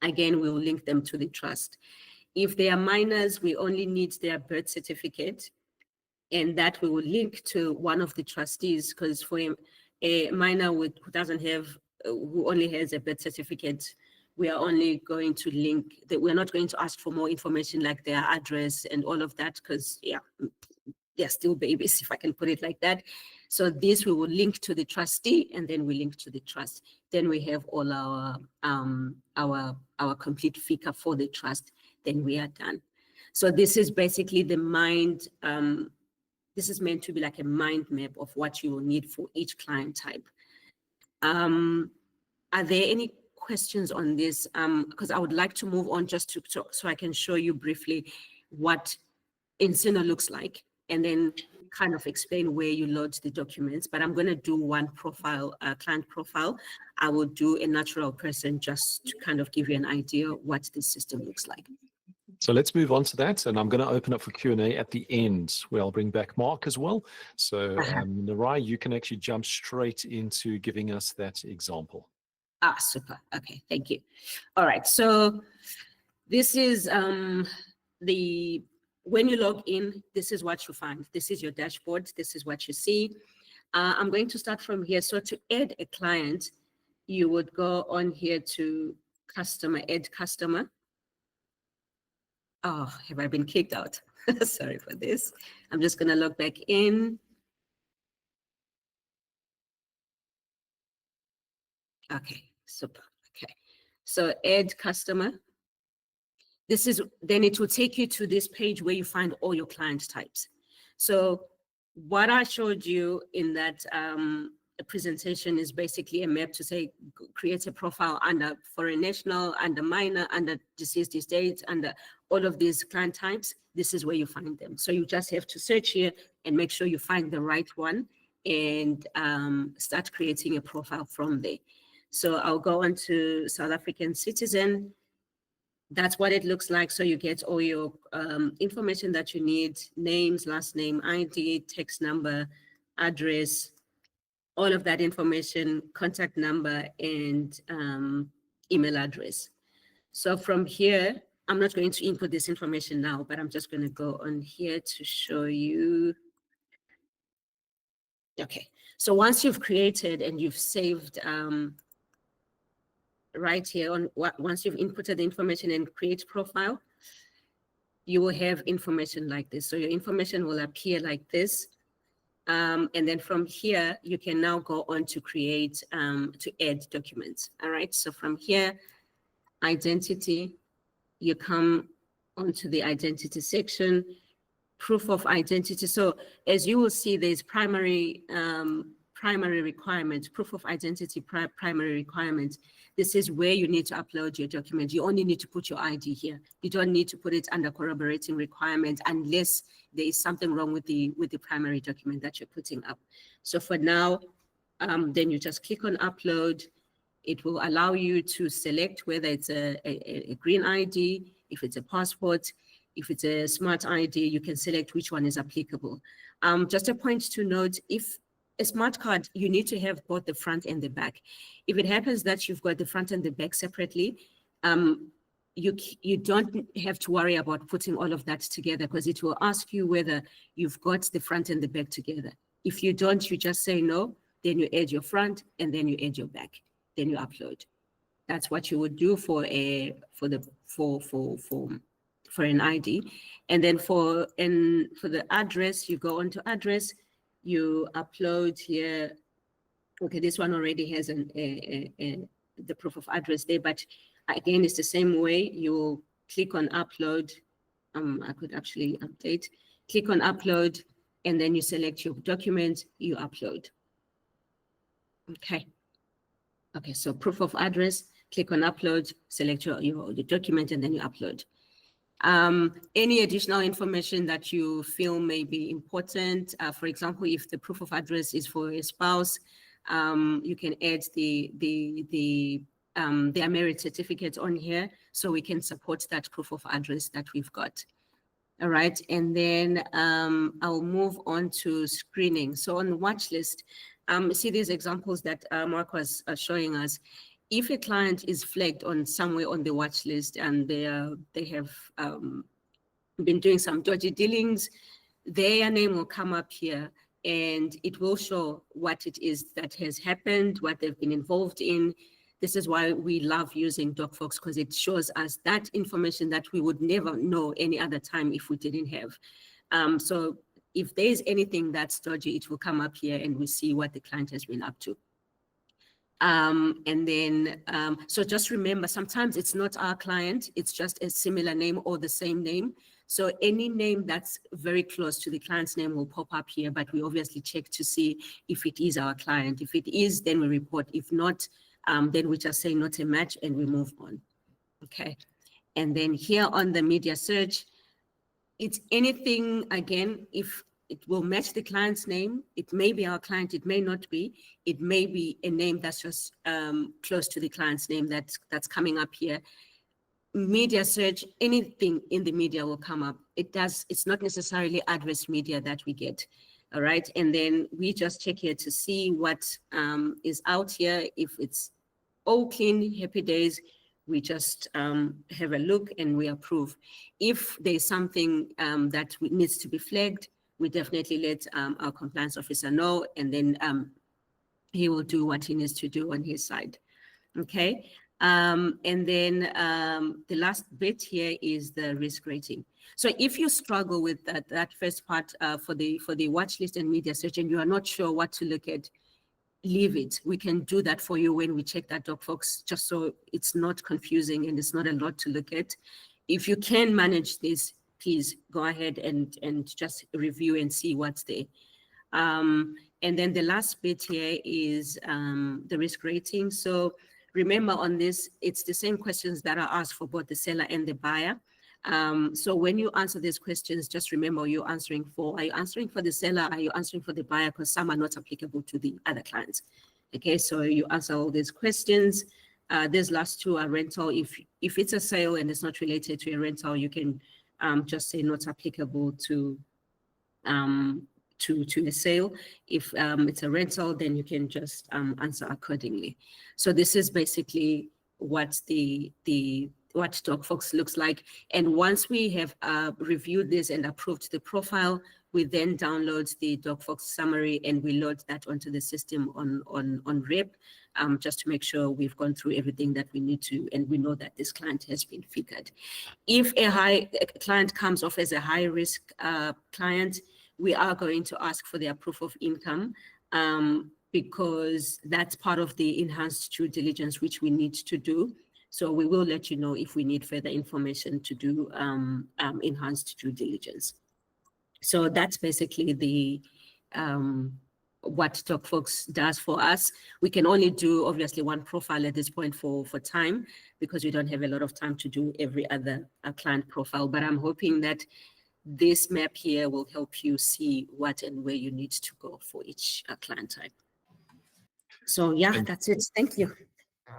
Again, we will link them to the trust. If they are minors, we only need their birth certificate, and that we will link to one of the trustees, because for a minor who doesn't have, who only has a birth certificate, we are only going to link that. We're not going to ask for more information like their address and all of that, because yeah, they're still babies, if I can put it like that. So this we will link to the trustee, and then we link to the trust. Then we have all our complete FICA for the trust. Then we are done. So this is basically the mind. This is meant to be like a mind map of what you will need for each client type. Are there any questions on this? Because I would like to move on just to so I can show you briefly what Encino looks like, and then kind of explain where you load the documents. But I'm going to do one profile, client profile. I will do a natural person just to kind of give you an idea what this system looks like. So let's move on to that, and I'm going to open up for Q&A at the end, where I'll bring back Mark as well. So Narai, you can actually jump straight into giving us that example. Ah, super. Okay, thank you. All right, so this is when you log in, this is what you find. This is your dashboard. This is what you see. I'm going to start from here. So to add a client, you would go on here to customer, add customer. Oh, have I been kicked out? Sorry for this. I'm just going to log back in. Okay, super. Okay, so add customer. This is, then it will take you to this page where you find all your client types. So what I showed you in that presentation is basically a map to say, create a profile under foreign national, under minor, under deceased estate, under all of these client types. This is where you find them. So you just have to search here and make sure you find the right one, and start creating a profile from there. So I'll go on to South African citizen. That's what it looks like. So you get all your information that you need: names, last name, ID, text number, address, all of that information, contact number, and email address. So from here, I'm not going to input this information now, but I'm just going to go on here to show you. Okay, so once you've created and you've saved right here on once you've inputted the information and create profile, you will have information like this. So your information will appear like this. And then from here, you can now go on to create, to add documents. All right, so from here, identity, you come onto the identity section, proof of identity. So as you will see, there's primary requirement, proof of identity, primary requirement. This is where you need to upload your document. You only need to put your ID here. You don't need to put it under corroborating requirement unless there is something wrong with the primary document that you're putting up. So for now, then you just click on upload. It will allow you to select whether it's a green ID, if it's a passport, if it's a smart ID, you can select which one is applicable. Just a point to note, if a smart card, you need to have both the front and the back. If it happens that you've got the front and the back separately, you don't have to worry about putting all of that together because it will ask you whether you've got the front and the back together. If you don't, you just say no, then you add your front and then you add your back, then you upload. That's what you would do for an ID. And then for the address, you go onto address, you upload here. Okay, this one already has the proof of address there, but again, it's the same way. You click on upload. I could actually update. Click on upload, and then you select your document, you upload. Okay. Okay, so proof of address, click on upload, select the document, and then you upload. Any additional information that you feel may be important, for example, if the proof of address is for a spouse, you can add their marriage certificate on here so we can support that proof of address that we've got. All right, and then I'll move on to screening. So on the watch list, see these examples that Mark was showing us. If a client is flagged on somewhere on the watch list and they have been doing some dodgy dealings, their name will come up here and it will show what it is that has happened, what they've been involved in. This is why we love using DocFox, because it shows us that information that we would never know any other time if we didn't have. So if there's anything that's dodgy, it will come up here and we see what the client has been up to. And then, so just remember, sometimes it's not our client, it's just a similar name or the same name. So any name that's very close to the client's name will pop up here, but we obviously check to see if it is our client. If it is, then we report. If not, then we just say not a match and we move on. Okay. And then here on the media search, it's anything, again, if it will match the client's name, it may be our client, it may not be. It may be a name that's just close to the client's name that's coming up here. Media search, anything in the media will come up. It's not necessarily address media that we get. All right, and then we just check here to see what is out here. If it's all clean, happy days, we just have a look and we approve. If there's something that needs to be flagged, we definitely let our compliance officer know, and then he will do what he needs to do on his side. Okay, and then the last bit here is the risk rating. So if you struggle with that first part for the watch list and media search, and you are not sure what to look at, leave it. We can do that for you when we check that DocFox, just so it's not confusing and it's not a lot to look at. If you can manage this, please go ahead and just review and see what's there. And then the last bit here is the risk rating. So remember on this, it's the same questions that are asked for both the seller and the buyer. So when you answer these questions, just remember are you answering for the seller? Are you answering for the buyer? Because some are not applicable to the other clients. Okay, so you answer all these questions. These last two are rental. If it's a sale and it's not related to a rental, you can just say not applicable to to a sale. If it's a rental, then you can just answer accordingly. So this is basically what what DocFox looks like. And once we have reviewed this and approved the profile, we then download the DocFox summary and we load that onto the system on REP, just to make sure we've gone through everything that we need to, and we know that this client has been FICA'd. If a client comes off as a high risk client, we are going to ask for their proof of income, because that's part of the enhanced due diligence which we need to do. So we will let you know if we need further information to do enhanced due diligence. So that's basically the what DocFox does for us. We can only do obviously one profile at this point for time, because we don't have a lot of time to do every other client profile. But I'm hoping that this map here will help you see what and where you need to go for each client type. So yeah, that's it. Thank you.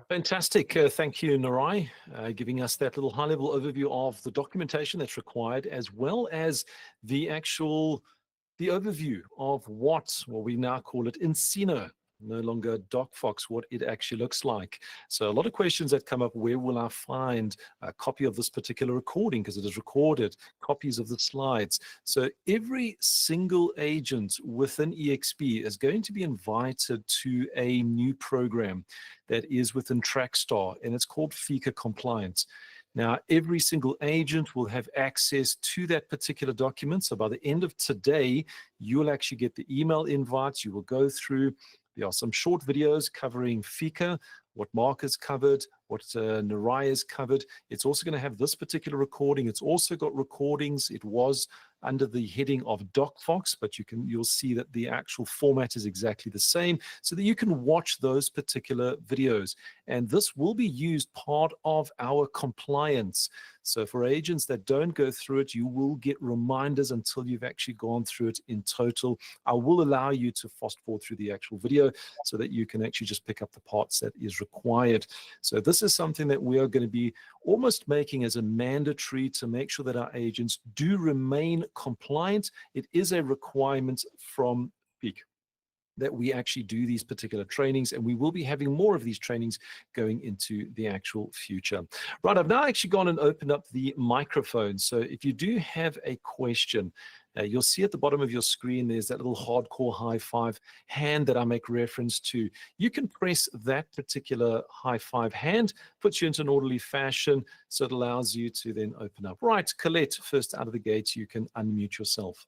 Fantastic. Thank you, Narai, giving us that little high-level overview of the documentation that's required, as well as the overview of what we now call it Encino, no longer DocFox, what it actually looks like. So a lot of questions that come up: where will I find a copy of this particular recording, because it is recorded, copies of the slides. So every single agent within EXP is going to be invited to a new program that is within Trackstar, and it's called FICA Compliance. Now, every single agent will have access to that particular document. So by the end of today, you'll actually get the email invites. You will go through. There are some short videos covering FICA, what Mark has covered, what Narai has covered. It's also going to have this particular recording. It's also got recordings. It was under the heading of DocFox, but you'll see that the actual format is exactly the same, so that you can watch those particular videos. And this will be used part of our compliance. So for agents that don't go through it, you will get reminders until you've actually gone through it in total. I will allow you to fast forward through the actual video so that you can actually just pick up the parts that is required. So this is something that we are going to be almost making as a mandatory to make sure that our agents do remain compliant. It is a requirement from FICA that we actually do these particular trainings, and we will be having more of these trainings going into the actual future. Right, I've now actually gone and opened up the microphone. So if you do have a question, you'll see at the bottom of your screen, there's that little hardcore high five hand that I make reference to. You can press that particular high five hand, puts you into an orderly fashion, so it allows you to then open up. Right, Colette, first out of the gate, you can unmute yourself.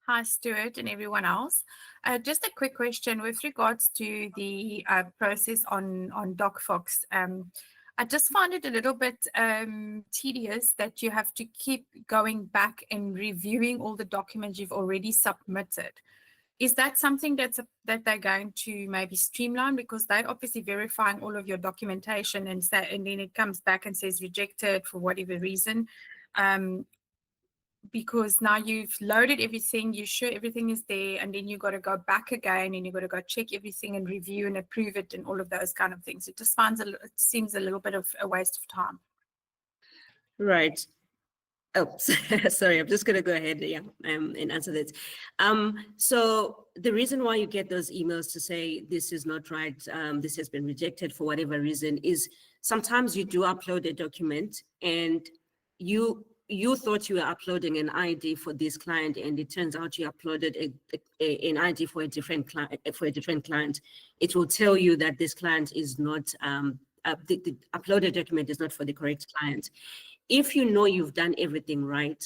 Hi, Stuart and everyone else. Just a quick question with regards to the process on DocFox. I just find it a little bit tedious that you have to keep going back and reviewing all the documents you've already submitted. Is that something that they're going to maybe streamline, because they're obviously verifying all of your documentation and then it comes back and says rejected for whatever reason? Because now you've loaded everything, you're sure everything is there, and then you got to go back again and you got to go check everything and review and approve it and all of those kind of things. It just it seems a little bit of a waste of time. Right. Oh, sorry, I'm just going to go ahead and answer that. So the reason why you get those emails to say this is not right, this has been rejected for whatever reason, is sometimes you do upload a document and you thought you were uploading an ID for this client, and it turns out you uploaded an ID for a different client. It will tell you that this client is not, the uploaded document is not for the correct client. If you know you've done everything right,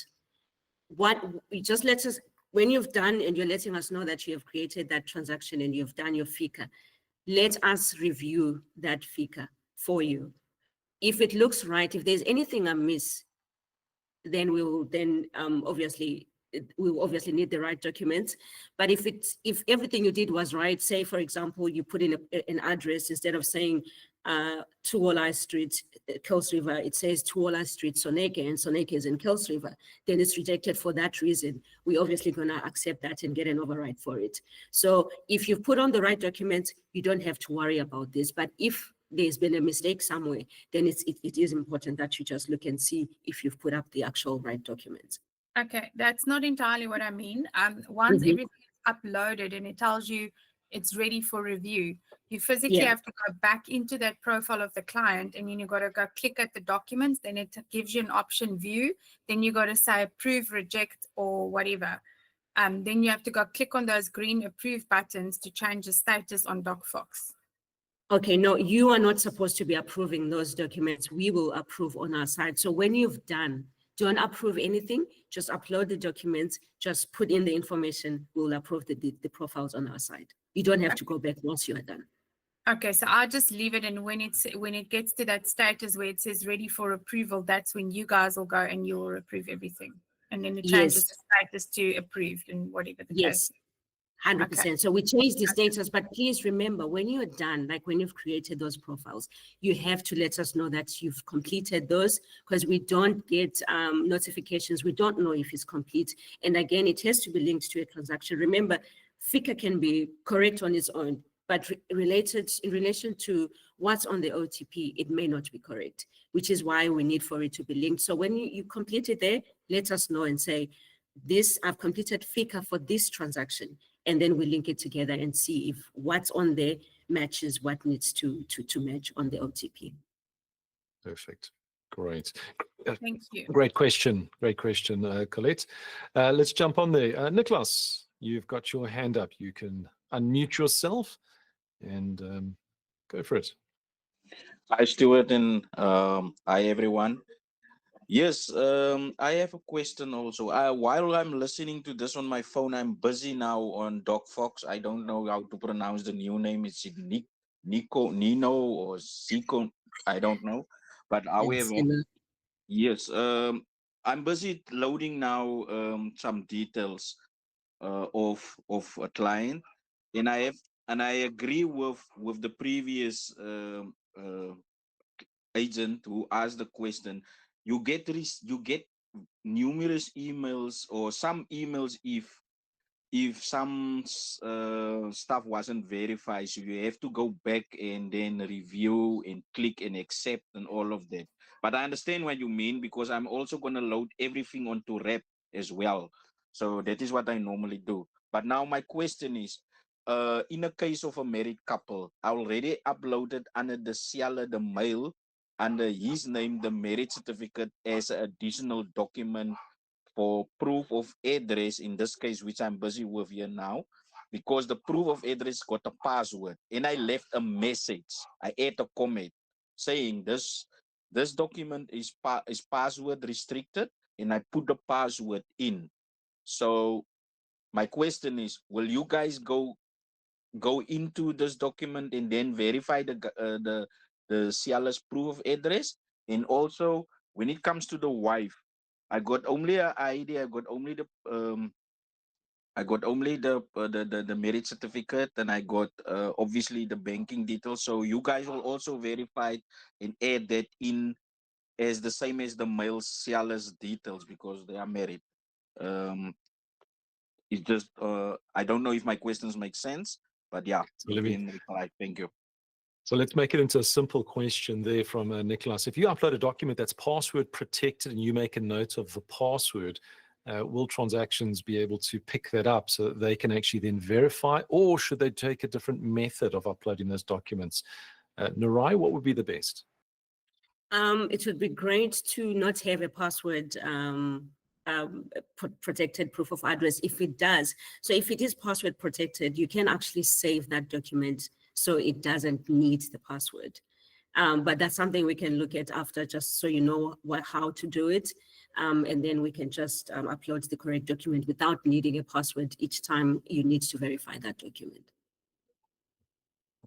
just let us, when you've done and you're letting us know that you have created that transaction and you've done your FICA, let us review that FICA for you. If it looks right, if there's anything amiss, then we will obviously need the right documents. But if everything you did was right, say for example you put in an address, instead of saying Tuola Street, Kuils River, it says Tuola Street, Soneke, and Soneke is in Kuils River, then it's rejected for that reason. We're obviously going to accept that and get an override for it. So if you've put on the right documents, you don't have to worry about this. But if there's been a mistake somewhere, then it is important that you just look and see if you've put up the actual right documents. Okay, that's not entirely what I mean. Once Mhm. everything is uploaded and it tells you it's ready for review, you physically Yeah. have to go back into that profile of the client, and then you got to go click at the documents. Then it gives you an option view. Then you got to say approve, reject, or whatever. Then you have to go click on those green approve buttons to change the status on DocFox. Okay, no, you are not supposed to be approving those documents. We will approve on our side. So when you've done, don't approve anything, just upload the documents, just put in the information, we'll approve the profiles on our side. You don't have to go back once you are done. Okay, so I'll just leave it, and when it gets to that status where it says ready for approval, that's when you guys will go and you will approve everything. And then it changes Yes, the status to approved and whatever the yes, case. 100%. So we change the status, but please remember, when you're done, like when you've created those profiles, you have to let us know that you've completed those, because we don't get notifications. We don't know if it's complete. And again, it has to be linked to a transaction. Remember, FICA can be correct on its own, but related in relation to what's on the OTP, it may not be correct, which is why we need for it to be linked. So when you complete it there, let us know and say, this, I've completed FICA for this transaction. And then we link it together and see if what's on there matches what needs to match on the OTP. Perfect. Great. Thank you. Great question. Great question, Colette. Let's jump on there. Nicholas, you've got your hand up. You can unmute yourself and go for it. Hi, Stuart, and hi, everyone. Yes, I have a question also. While I'm listening to this on my phone, I'm busy now on DocFox. I don't know how to pronounce the new name. It's Nino, or Zico. I don't know. But Yes, however, yes, I'm busy loading now some details of a client, and I agree with the previous agent who asked the question. You get numerous emails, or some emails, if some stuff wasn't verified, so you have to go back and then review and click and accept and all of that. But I understand what you mean, because I'm also going to load everything onto rep as well. So that is what I normally do. But now my question is, in a case of a married couple, I already uploaded under the seller the mail under his name, the marriage certificate, as an additional document for proof of address, in this case, which I'm busy with here now, because the proof of address got a password, and I left a message. I add a comment saying this document is password restricted, and I put the password in. So my question is, will you guys go into this document and then verify the seller's proof of address? And also, when it comes to the wife, I got only an ID. I got only the marriage certificate, and I got obviously the banking details. So you guys will also verify and add that in as the same as the male seller's details, because they are married. Um, it's just I don't know if my questions make sense, but yeah, So you let me can reply. Thank you. So let's make it into a simple question there from Nicholas. If you upload a document that's password protected and you make a note of the password, will transactions be able to pick that up so that they can actually then verify, or should they take a different method of uploading those documents? Narai, what would be the best? It would be great to not have a password protected proof of address if it does. So if it is password protected, you can actually save that document so it doesn't need the password. But that's something we can look at after, just so you know how to do it. And then we can just upload the correct document without needing a password each time you need to verify that document.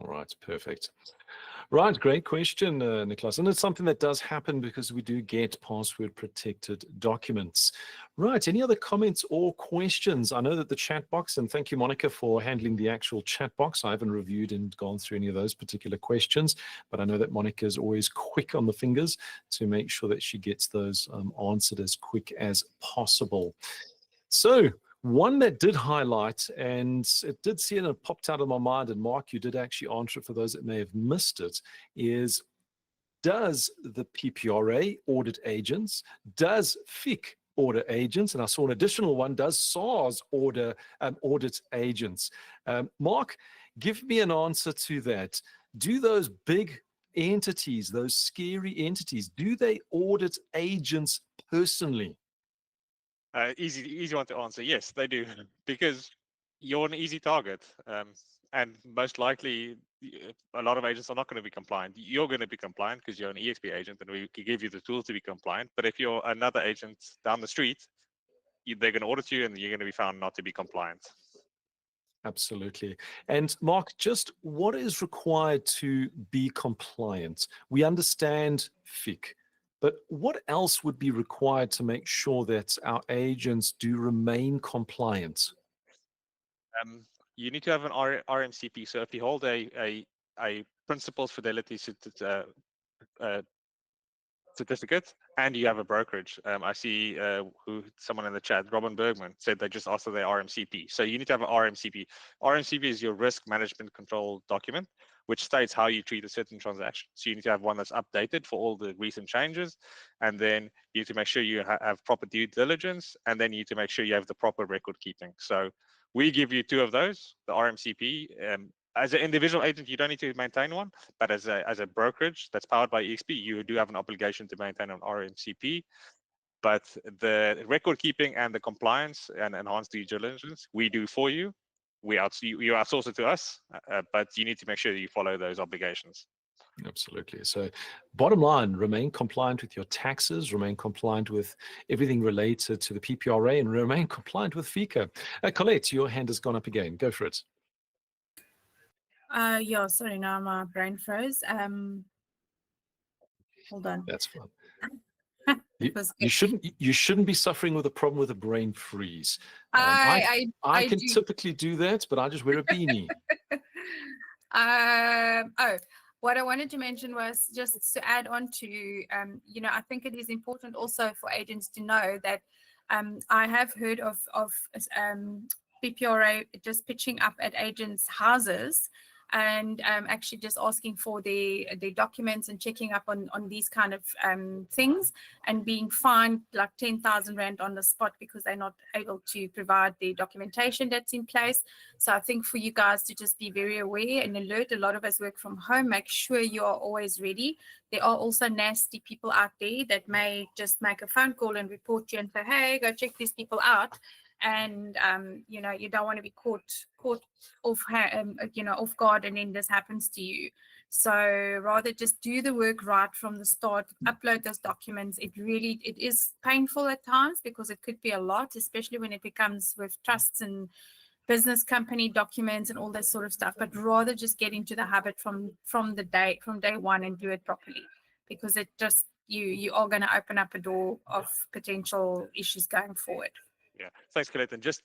All right, perfect. Right, great question, Nicholas. And it's something that does happen because we do get password protected documents. Right, any other comments or questions? I know that the chat box, and thank you, Monica, for handling the actual chat box. I haven't reviewed and gone through any of those particular questions, but I know that Monica is always quick on the fingers to make sure that she gets those answered as quick as possible. So, one that did highlight, and it did see, and it popped out of my mind, and Mark, you did actually answer it for those that may have missed it, is does the PPRA audit agents, does FIC order agents, and I saw an additional one, does SARS audit agents? Mark, give me an answer to that. Do those big entities, those scary entities, do they audit agents personally? Easy one to answer. Yes, they do, because you're an easy target, and most likely a lot of agents are not going to be compliant. You're going to be compliant because you're an EXP agent, and we can give you the tools to be compliant. But if you're another agent down the street, they're going to audit you, and you're going to be found not to be compliant. Absolutely. And Mark, just what is required to be compliant? We understand FIC, but what else would be required to make sure that our agents do remain compliant? You need to have an RMCP. So if you hold a principals fidelity certificate and you have a brokerage, I see someone in the chat, Robin Bergman, said they just asked for their RMCP. So you need to have an RMCP. RMCP is your risk management control document, which states how you treat a certain transaction. So you need to have one that's updated for all the recent changes, and then you need to make sure you have proper due diligence, and then you need to make sure you have the proper record keeping. So we give you 2 of those, the RMCP. As an individual agent, you don't need to maintain one, but as a brokerage that's powered by EXP, you do have an obligation to maintain an RMCP. But the record keeping and the compliance and enhanced due diligence, we do for you. You outsource it to us, but you need to make sure that you follow those obligations. Absolutely. So bottom line, remain compliant with your taxes, remain compliant with everything related to the PPRA, and remain compliant with FICA. Colette, your hand has gone up again. Go for it. Yeah, sorry, now my brain froze. Hold on. That's fine. You shouldn't be suffering with a problem with a brain freeze. I can typically do that, but I just wear a beanie. What I wanted to mention was just to add on to, I think it is important also for agents to know that I have heard of PPRA just pitching up at agents' houses and actually just asking for the documents and checking up on these kind of things, and being fined like 10,000 Rand on the spot because they're not able to provide the documentation that's in place. So I think for you guys to just be very aware and alert, a lot of us work from home, make sure you are always ready. There are also nasty people out there that may just make a phone call and report you and say, hey, go check these people out. And you don't want to be caught off guard, and then this happens to you. So rather just do the work right from the start, upload those documents. It is painful at times because it could be a lot, especially when it becomes with trusts and business company documents and all that sort of stuff. But rather just get into the habit from day one and do it properly, because it just you are going to open up a door of potential issues going forward. Yeah, thanks, Colette. And just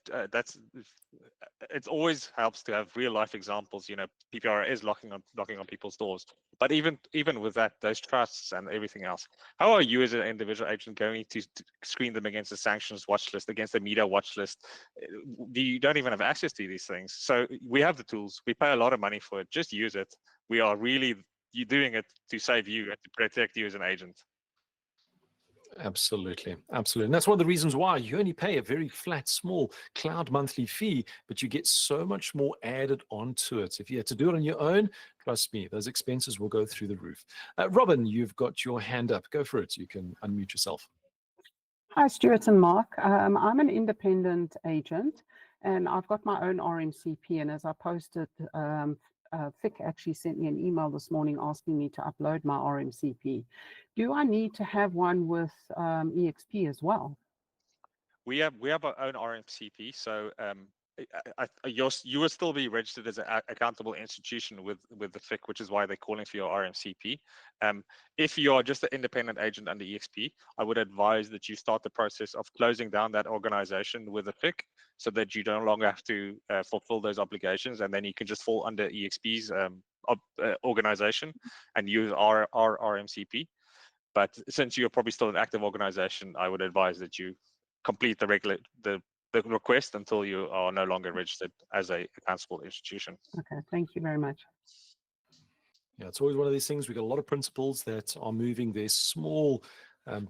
it always helps to have real life examples. PPR is knocking on people's doors. But even with that, those trusts and everything else, how are you as an individual agent going to screen them against the sanctions watch list, against the media watch list? You don't even have access to these things. So we have the tools. We pay a lot of money for it. Just use it. We are really doing it to save you and to protect you as an agent. Absolutely. Absolutely. And that's one of the reasons why you only pay a very flat, small cloud monthly fee, but you get so much more added onto it. If you had to do it on your own, trust me, those expenses will go through the roof. Robin, you've got your hand up. Go for it. You can unmute yourself. Hi, Stuart and Mark. I'm an independent agent, and I've got my own RMCP. And as I posted, FIC actually sent me an email this morning asking me to upload my RMCP. Do I need to have one with EXP as well? We have our own RMCP, so you will still be registered as an accountable institution with the FIC, which is why they're calling for your RMCP. If you are just an independent agent under EXP, I would advise that you start the process of closing down that organization with the FIC, so that you no longer have to fulfill those obligations, and then you can just fall under EXP's organization and use our RMCP. But since you're probably still an active organization, I would advise that you complete the request until you are no longer registered as a accountable institution. Okay, thank you very much. Yeah, it's always one of these things. We've got a lot of principals that are moving their small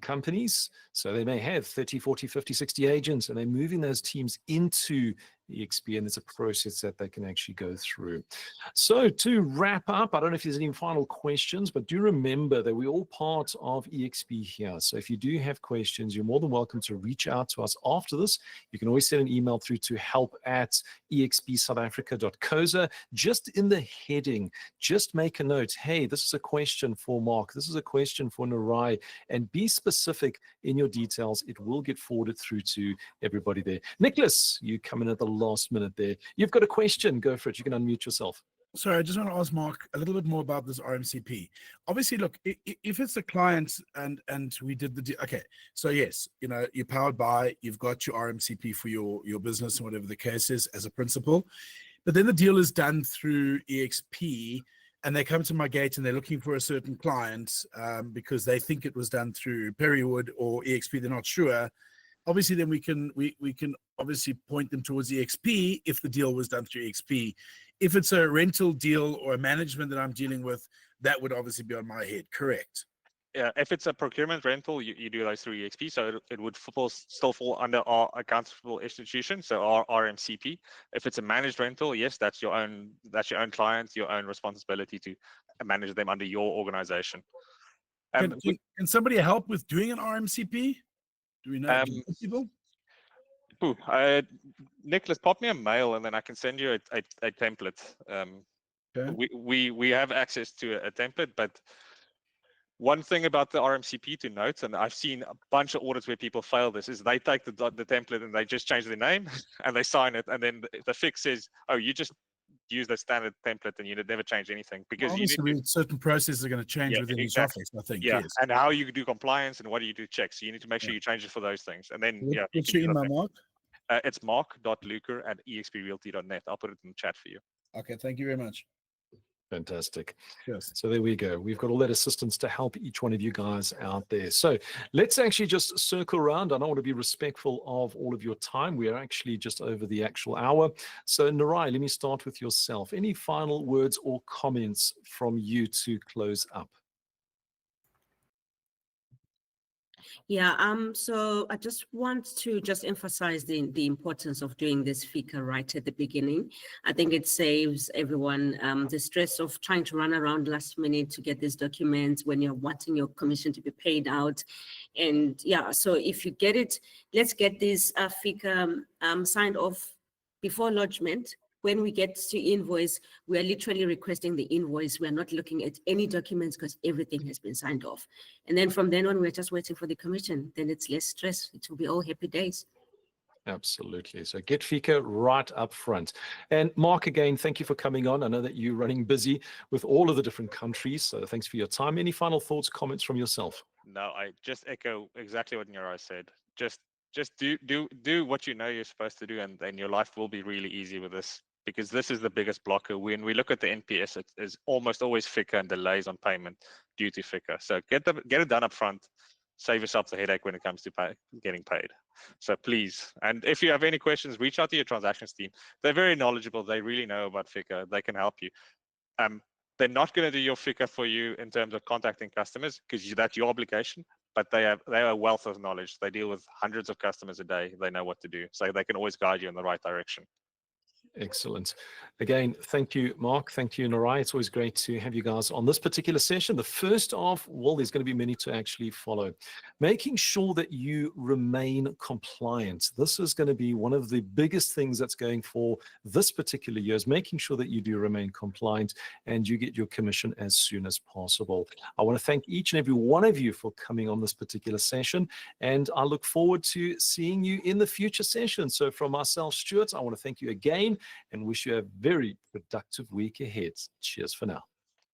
companies. So they may have 30, 40, 50, 60 agents, and they're moving those teams into EXP, and there's a process that they can actually go through. So to wrap up, I don't know if there's any final questions, but do remember that we're all part of EXP here. So if you do have questions, you're more than welcome to reach out to us after this. You can always send an email through to help@expsouthafrica.coza. Just in the heading, just make a note. Hey, this is a question for Mark. This is a question for Narai, and be specific in your details. It will get forwarded through to everybody there. Nicholas, you come in at the last minute there. You've got a question. Go for it. You can unmute yourself. Sorry, I just want to ask Mark a little bit more about this RMCP. Obviously, look, if it's a client and we did the okay, so yes, you know, you're powered by, you've got your RMCP for your business and whatever the case is as a principal, but then the deal is done through EXP, and they come to my gate and they're looking for a certain client because they think it was done through Perrywood or EXP. They're not sure. Obviously, then we can obviously point them towards EXP if the deal was done through EXP. If it's a rental deal or a management that I'm dealing with, that would obviously be on my head, correct? Yeah, if it's a procurement rental, you do those through EXP, so it would still fall under our accountable institution, so our RMCP. If it's a managed rental, yes, that's your own client, your own responsibility to manage them under your organization. Can somebody help with doing an RMCP? Do we know people? Nicholas, pop me a mail and then I can send you a template. Okay. We have access to a template, but one thing about the RMCP to note, and I've seen a bunch of audits where people fail this, is they take the template and they just change the name and they sign it, and then the fix says, oh, you just use the standard template and you never change anything, because obviously certain processes are going to change within each office, I think. Yeah, yes. and how you do compliance and what do you do checks. So you need to make sure you change it for those things. And then What's your email, Mark? It's mark.luker@exprealty.net. I'll put it in the chat for you. Okay, thank you very much. Fantastic. Yes. So there we go. We've got all that assistance to help each one of you guys out there. So let's actually just circle around. I don't want to be respectful of all of your time. We are actually just over the actual hour. So Narai, let me start with yourself. Any final words or comments from you to close up? Yeah, so I just want to emphasize the importance of doing this FICA right at the beginning. I think it saves everyone the stress of trying to run around last minute to get these documents when you're wanting your commission to be paid out. And yeah, so if you get it, let's get this FICA signed off before lodgement. When we get to invoice, we are literally requesting the invoice. We're not looking at any documents because everything has been signed off. And then from then on, we're just waiting for the commission. Then it's less stress. It will be all happy days. Absolutely. So get FICA right up front. And Mark, again, thank you for coming on. I know that you're running busy with all of the different countries. So thanks for your time. Any final thoughts, comments from yourself? No, I just echo exactly what Narai said. Just do what you know you're supposed to do, and then your life will be really easy with this, because this is the biggest blocker. When we look at the NPS, it is almost always FICA and delays on payment due to FICA. So get it done up front. Save yourself the headache when it comes to getting paid. So please, and if you have any questions, reach out to your transactions team. They're very knowledgeable. They really know about FICA. They can help you. They're not going to do your FICA for you in terms of contacting customers, because that's your obligation. But they are a wealth of knowledge. They deal with hundreds of customers a day. They know what to do. So they can always guide you in the right direction. Excellent. Again, thank you, Mark. Thank you, Narai. It's always great to have you guys on this particular session. The first of, well, there's going to be many to actually follow. Making sure that you remain compliant. This is going to be one of the biggest things that's going for this particular year, is making sure that you do remain compliant and you get your commission as soon as possible. I want to thank each and every one of you for coming on this particular session, and I look forward to seeing you in the future sessions. So from myself, Stuart, I want to thank you again and wish you a very productive week ahead. Cheers for now.